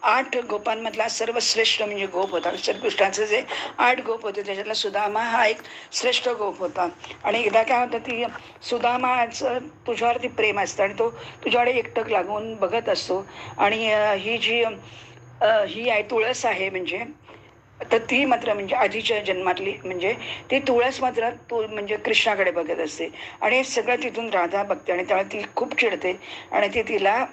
A: 8 गोपांमधला सर्वश्रेष्ठ म्हणजे गोप होता. श्रीकृष्णाचे जे 8 गोप होते त्याच्यातला सुदामा हा एक श्रेष्ठ गोप होता. आणि एकदा काय होतं, ती सुदामाचं तुझ्यावरती प्रेम असतं आणि तो तुझ्याकडे एकटक लागून बघत असतो. आणि ही आहे तुळस आहे म्हणजे, तर ती मात्र म्हणजे आधीच्या जन्मातली म्हणजे ती तुळस मात्र तू म्हणजे कृष्णाकडे बघत असते आणि सगळं तिथून राधा बघते आणि त्यावेळी ती खूप चिडते आणि ती तिला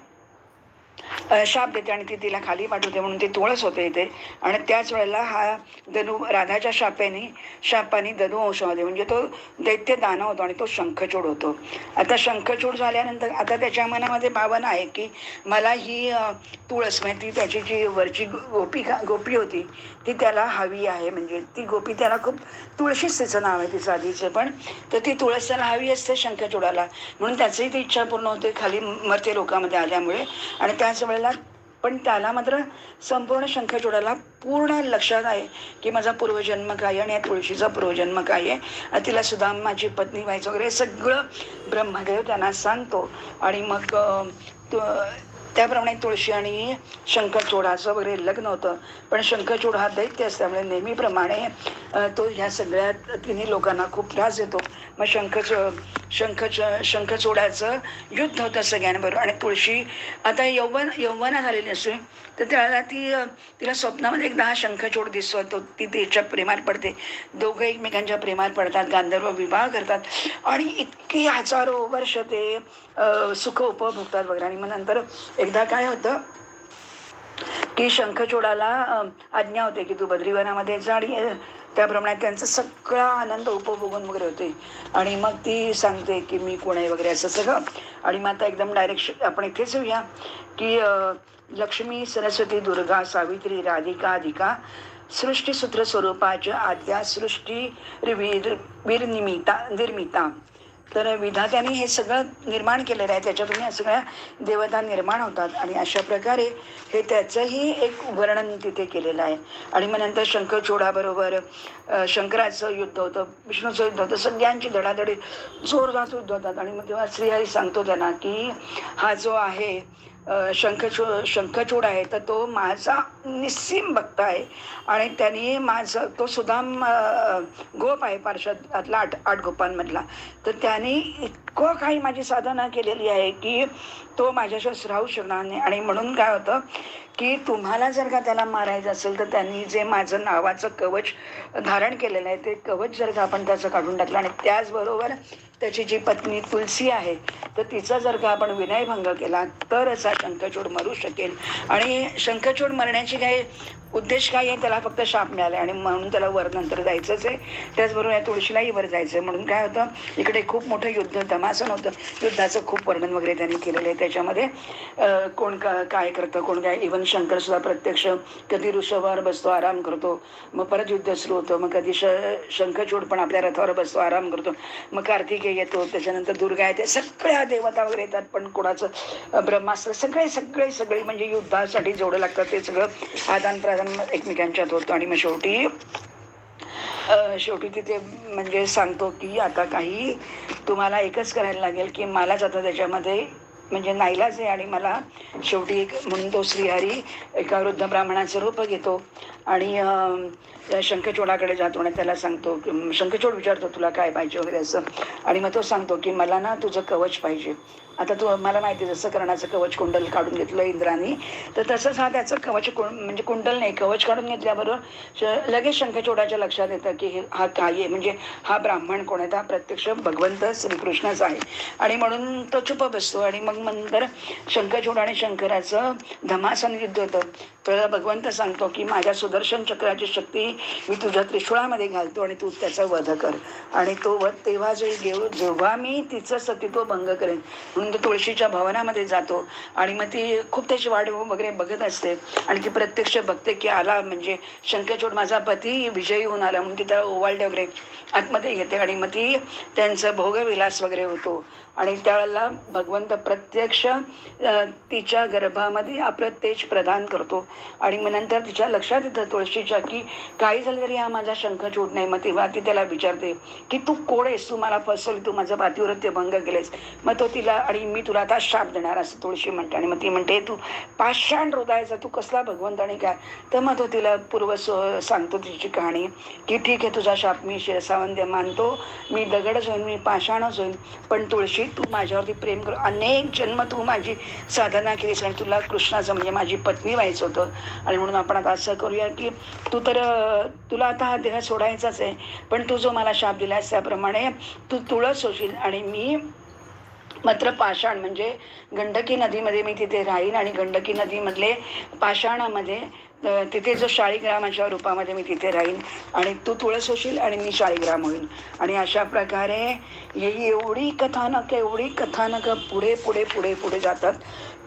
A: शाप देते आणि ती तिला खाली पाठवते म्हणून ती तुळस होते इथे. आणि त्याच वेळेला हा धनु राधाच्या शापाने धनु वंशामध्ये म्हणजे तो दैत्य दानव होतो आणि तो शंखचूड होतो. आता शंखचूड झाल्यानंतर आता त्याच्या मनामध्ये भावना आहे की मला ही तुळस म्हणजे ती त्याची जी वरची गोपी होती ती त्याला हवी आहे. म्हणजे ती गोपी त्याला खूप, तुळशीच तिचं नाव आहे तिचं आधीचं पण, तर ती तुळस त्याला हवी असते शंखचूडाला, म्हणून त्याचीही ती इच्छा पूर्ण होते खाली मर्त्य लोकामध्ये आल्यामुळे. आणि त्याच वेळेला पण त्याला मात्र संपूर्ण शंखचूडाला पूर्ण लक्षात आहे की माझा पूर्वजन्म काय आणि या तुळशीचा पूर्वजन्म काय आहे, तिला सुदामाची पत्नी व्हायचं वगैरे सगळं ब्रह्मदेव त्यांना सांगतो. आणि मग त्याप्रमाणे तुळशी आणि शंखचूडाचं वगैरे लग्न होतं. पण शंखचूड हा दैत्य असल्यामुळे नेहमीप्रमाणे तो ह्या सगळ्या तिन्ही लोकांना खूप त्रास देतो. मग शंखचूडाचं युद्ध होतं सगळ्यांबरोबर. आणि तुळशी आता यौवना झालेली असते तर त्याला तिला स्वप्नामध्ये एकदा हा शंखचूड दिसतो, तो ती तिच्या प्रेमात पडते. दोघं एकमेकांच्या प्रेमात पडतात, गांधर्व विवाह करतात आणि इतकी हजारो वर्ष ते सुख उपभोगतात वगैरे. आणि मग नंतर एकदा काय होतं की शंखचूडाला आज्ञा होते की तू बद्रीवनामध्ये जा आणि त्याप्रमाणे त्यांचा सगळा आनंद उपभोगून वगैरे होते. आणि मग ती सांगते की मी कोण आहे वगैरे असं सगळं. आणि मग आता एकदम डायरेक्ट आपण इथेच येऊया की लक्ष्मी, सरस्वती, दुर्गा, सावित्री, राधिका, अधिका, सृष्टीसूत्र स्वरूपाच्या आद्या सृष्टी निर्मिता. तर विधात्याने हे सगळं निर्माण केलेलं आहे, त्याच्यातून या सगळ्या देवता निर्माण होतात. आणि अशा प्रकारे हे त्याचंही एक वर्णन तिथे केलेलं आहे. आणि मग नंतर शंखचूडाबरोबर शंकराचं युद्ध होतं, विष्णूचं युद्ध होतं, सगळ्यांची धडाधडी जोरदार युद्ध होतात. आणि मग तेव्हा श्रीहरी सांगतो त्यांना की हा जो आहे शंखचूड आहे तर तो माझा निस्सीम भक्त आहे आणि त्यांनी माझं तो सुदाम गोप आहे पार्षदातला 8 गोपांमधला, तर त्यांनी इतकं काही माझी साधना केलेली आहे की तो माझ्याशिवाय राहू शकणार नाही. आणि म्हणून काय होतं की तुम्हाला जर का त्याला मारायचं असेल तर त्यांनी जे माझं नावाचं कवच धारण केलेलं आहे ते कवच जर का आपण त्याचं काढून टाकलं आणि त्याचबरोबर त्याची जी पत्नी तुलसी आहे तर तिचा जर का आपण विनयभंग केला तरच हा शंखचूड मरू शकेल. आणि शंखचूड मरण्याची काही उद्देश काय आहे, त्याला फक्त शाप मिळाला आणि म्हणून त्याला वर नंतर जायचंच आहे. त्याचबरोबर या तुळशीलाही वर जायचं आहे. म्हणून काय होतं, इकडे खूप मोठं युद्ध धमासन होतं, युद्धाचं खूप वर्णन वगैरे त्यांनी केलेलं आहे. त्याच्यामध्ये कोण काय करतं, कोण काय, इव्हन शंकर सुद्धा प्रत्यक्ष कधी ऋषभावर बसतो आराम करतो, मग परत युद्ध सुरू होतं, मग कधी शंखचूड पण आपल्या रथावर बसतो आराम करतो, मग कार्तिकेय येतो, त्याच्यानंतर दुर्गा येते, सगळ्या देवता वगैरे येतात. पण कोणाचं ब्रह्मास्त्र सगळे म्हणजे युद्धासाठी जेवढं लागतं ते सगळं आदान प्रदान एकमेकांच्यात होतं. आणि मग शेवटी तिथे म्हणजे सांगतो की आता काही तुम्हाला एकच करायला लागेल की मलाच आता त्याच्यामध्ये म्हणजे नाईलाज आहे. आणि मला शेवटी एक म्हणून तो श्रीहरी एका वृद्ध ब्राह्मणाचं रूप घेतो आणि त्या शंखचूडाकडे जातो आणि त्याला सांगतो, शंखचूड विचारतो तुला काय पाहिजे वगैरे असं. आणि मग तो सांगतो की मला ना तुझं कवच पाहिजे. आता तू मला माहिती जसं कर्णाचं कवच कुंडल काढून घेतलं इंद्राने, तर तसंच हा त्याचं कवच म्हणजे कुंडल नाही, कवच काढून घेतल्याबरोबर लगेच शंखचूडाच्या लक्षात येतं की हा काय आहे, म्हणजे हा ब्राह्मण कोण आहे, हा प्रत्यक्ष भगवंत श्रीकृष्णच आहे. आणि म्हणून तो चुप बसतो. आणि मग नंतर शंखचूड आणि शंकराचं घमासान युद्ध होतं. तर भगवंत सांगतो की माझ्या सुदर्शन चक्राची शक्ती मी तुझ्या त्रिशूळामध्ये घालतो आणि तू त्याचा वध कर. आणि तो वध तेव्हा जेव्हा मी तिचं सतीत्व भंग करेन म्हणून तो तुळशीच्या भवनामध्ये जातो. आणि मग ती खूप त्याची वाट वगैरे बघत असते आणि ती प्रत्यक्ष बघते की आला म्हणजे शंखचूड माझा पती विजयी होऊन आला म्हणून ती त्याला ओवाळते वगैरे आतमध्ये घेते. आणि मग ती त्यांचं भोगविलास वगैरे होतो. आणि त्यावेळेला भगवंत प्रत्यक्ष तिच्या गर्भामध्ये आपलं तेज प्रदान करतो. आणि मग नंतर तिच्या लक्षात येतं तुळशीच्या की काही झालं तरी हा माझा शंखचूड नाही. मग तेव्हा ती त्याला विचारते की तू कोण आहेस, तू मला फसवली, तू माझं पातिव्रत्य भंग केलेस. मग तो तिला आणि मी तुला आता शाप देणार असं तुळशी म्हणते. आणि मग ती म्हणते तू पाषाण हृदयाचा तू कसला भगवंत आणि काय. तर मग तो तिला सांगतो तिची कहाणी की ठीक आहे तुझा शाप मी शिरसावंद्य मानतो, मी दगडच होईन, मी पाषाणच होईन, पण तुळशी तू माझ्यावरती प्रेम कर, अनेक जन्म तू माझी साधना केलीस आणि तुला कृष्णाचं म्हणजे माझी पत्नी व्हायचं होतं. आणि म्हणून आपण आता असं करूया की तू तर तुला आता हा देह सोडायचाच आहे, पण तू जो मला शाप दिलास त्याप्रमाणे तू तुळस होशील आणि मी मात्र पाषाण म्हणजे गंडकी नदीमध्ये मी तिथे राहीन. आणि गंडकी नदीमधले पाषाणामध्ये तिथे जो शाळीग्रामाच्या रूपामध्ये मी तिथे राहीन आणि तू तुळस होशील आणि मी शाळीग्राम होईल. आणि अशा प्रकारे एवढी कथानकं पुढे पुढे पुढे पुढे जातात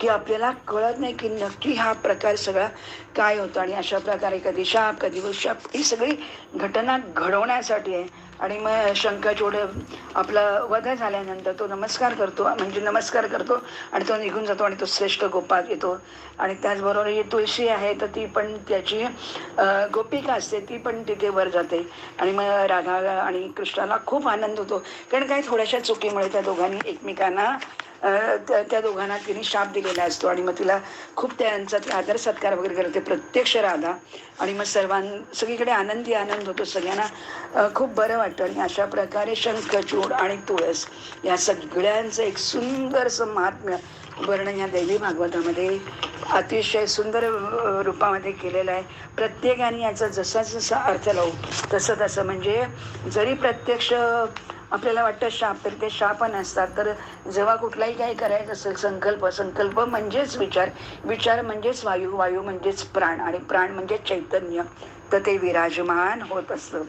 A: की आपल्याला कळत नाही की नक्की हा प्रकार सगळा काय होतं. आणि अशा प्रकारे कधी शाप कधी शाप ही सगळी घटना घडवण्यासाठी आहे. आणि मग शंखचूड आपला वध झाल्यानंतर तो नमस्कार करतो आणि तो निघून जातो आणि तो श्रेष्ठ गोपात येतो. आणि त्याचबरोबर ही तुळशी आहे तर ती पण त्याची गोपिका असते, ती पण तिथे वर जाते. आणि मग राधा आणि कृष्णाला खूप आनंद होतो, कारण काही थोड्याशा चुकीमुळे त्या दोघांनी एकमेकांना त्या दोघांना तिने शाप दिलेला असतो. आणि मग तिला खूप त्यांचा आदर सत्कार वगैरे करते प्रत्यक्ष राधा. आणि मग सगळीकडे आनंद होतो, सगळ्यांना खूप बरं वाटतं. आणि अशा प्रकारे शंखचूड आणि तुळस या सगळ्यांचं एक सुंदरसं महात्म्य वर्णन या दैवी भागवतामध्ये अतिशय सुंदर रूपामध्ये केलेलं आहे. प्रत्येकाने याचा जसा जसा अर्थ लावू तसं म्हणजे जरी प्रत्यक्ष आपल्याला वाटतं शाप तर ते शाप नसतात. तर जेव्हा कुठलाही काही करायचं असेल संकल्प म्हणजेच विचार म्हणजेच वायू म्हणजेच प्राण आणि प्राण म्हणजे चैतन्य, तर ते विराजमान होत असतं.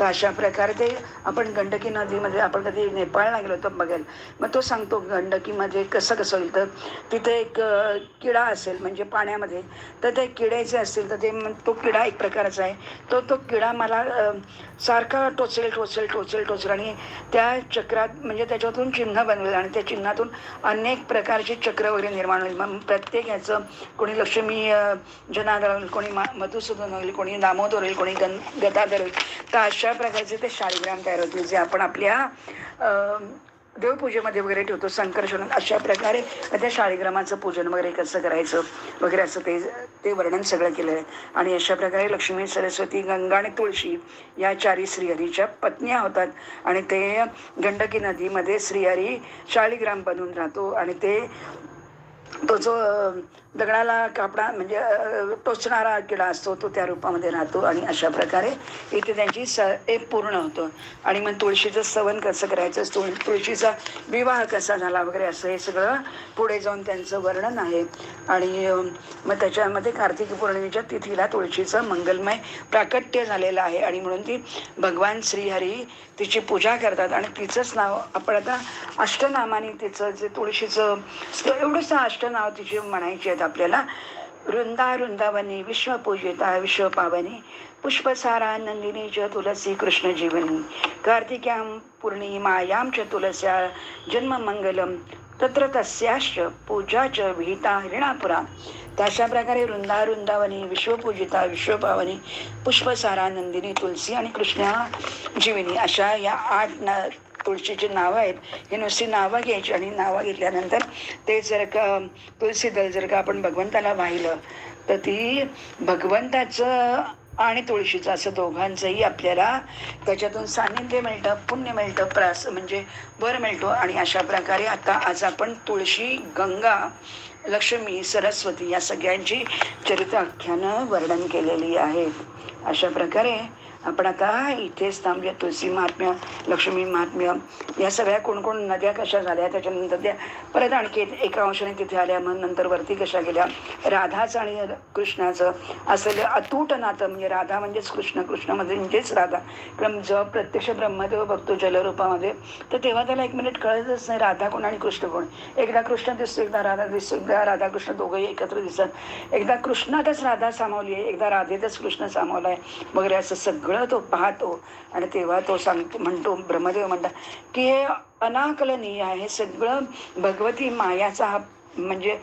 A: तर अशा प्रकारे ते आपण गंडकी नदीमध्ये आपण कधी नेपाळला गेलो तर बघेल, मग तो सांगतो गंडकीमध्ये कसं होईल. तर तिथे एक किडा असेल म्हणजे पाण्यामध्ये, तर ते किड्याचे असतील तर ते तो किडा एक प्रकारचा आहे, तो किडा मला सारखा टोचेल आणि त्या चक्रात म्हणजे त्याच्यातून चिन्ह बनवेल आणि त्या चिन्हातून अनेक प्रकारचे चक्र वगैरे निर्माण होईल. मग प्रत्येक ह्याचं कोणी लक्ष्मी जनार्दन होईल, कोणी मधुसूदन होईल, कोणी दामोदर होईल, कोणी गदाधर होईल. तर अशा प्रकारचे ते शाळीग्राम तयार होतील जे आपण आपल्या देवपूजेमध्ये वगैरे ठेवतो संकर्षण. अशा प्रकारे त्या शाळीग्रामाचं पूजन वगैरे कसं करायचं वगैरे असं ते वर्णन सगळं केलं आहे. आणि अशा प्रकारे लक्ष्मी, सरस्वती, गंगा आणि तुळशी या चारी श्रीहरीच्या पत्न्या होतात. आणि ते गंडकी नदीमध्ये श्रीहरी शाळीग्राम बनून राहतो आणि तो जो दगडाला कापडा म्हणजे टोचणारा किडा असतो तो त्या रूपामध्ये राहतो. आणि अशा प्रकारे इथे त्यांची पूर्ण होतं. आणि मग तुळशीचं सवन कसं करायचं, तुळशीचा विवाह कसा झाला वगैरे असं हे सगळं पुढे जाऊन त्यांचं वर्णन आहे. आणि मग त्याच्यामध्ये कार्तिक पौर्णिमेच्या तिथीला तुळशीचं मंगलमय प्राकट्य झालेलं आहे. आणि म्हणून ती भगवान श्रीहरी तिची पूजा करतात. आणि तिचंच नाव आपण आता अष्टनामाने तिचं जे तुळशीचं एवढंसं अष्टनाव तिची म्हणायची आहेत आपल्याला. वृंदावनी विश्वपूजिता विश्वपावनी पुष्पसारा नंदिनी च तुलसी कृष्ण जीवनी कार्तिक्यां पूर्णिमायां च तुलस्या जन्ममंगलम तत्र तस्याश्च पूजा च विहिता हरिणापुरा. तशा प्रकारे वृंदावनी विश्वपूजिता विश्वपावनी पुष्पसारा नंदिनी तुलसी आणि कृष्ण जीवनी अशा या तुळशीची नावं आहेत, ही नुसती नावं घ्यायची आणि नावं घेतल्यानंतर ते जर का तुळशी दल जर का आपण भगवंताला वाहिलं तर ती भगवंताचं आणि तुळशीचं असं दोघांचंही आपल्याला त्याच्यातून सानिध्य मिळतं, पुण्य मिळतं, म्हणजे वर मिळतो. आणि अशा प्रकारे आता आज आपण तुळशी, गंगा, लक्ष्मी, सरस्वती या सगळ्यांची चरित्राख्यानं वर्णन केलेली आहेत. अशा प्रकारे आपण आता इथेच थांबूया. तुळशी महात्म्य, लक्ष्मी महात्म्य, या सगळ्या कोण कोण नद्या कशा झाल्या, त्याच्यानंतर त्या परत आणखी एका अंशाने तिथे आल्या, मग नंतर वरती कशा गेल्या, राधाचं आणि कृष्णाचं असलेलं अतूट नातं, म्हणजे राधा म्हणजेच कृष्ण, कृष्णामध्ये म्हणजेच राधा. कारण जेव्हा प्रत्यक्ष ब्रह्मदेव बघतो जलरूपामध्ये, तर तेव्हा त्याला एक मिनिट कळतच नाही राधा कोण आणि कृष्ण कोण. एकदा कृष्ण दिसतो, एकदा राधा दिसतो, एकदा राधाकृष्ण दोघंही एकत्र दिसतात, एकदा कृष्णातच राधा सामावली आहे, एकदा राधेतच कृष्ण सामावला आहे वगैरे, असं सगळं तो पाहतो. आणि तेव्हा तो सांगतो, म्हणतो, ब्रह्मदेव म्हणतात की हे अनाकलनीय आहे, सगळं भगवती मायाचा हा म्हणजे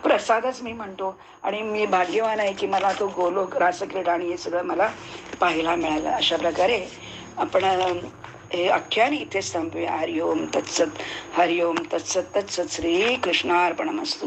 A: प्रसादच मी म्हणतो. आणि मी भाग्यवान आहे की मला तो गोलोक रासक्रीडा आणि हे सगळं मला पाहायला मिळालं. अशा प्रकारे आपण हे आख्यान इथेच थांबूया. हरिओम तत्सत, हरिओम तत्सत, तत्सत. श्री कृष्णार्पणमस्तु.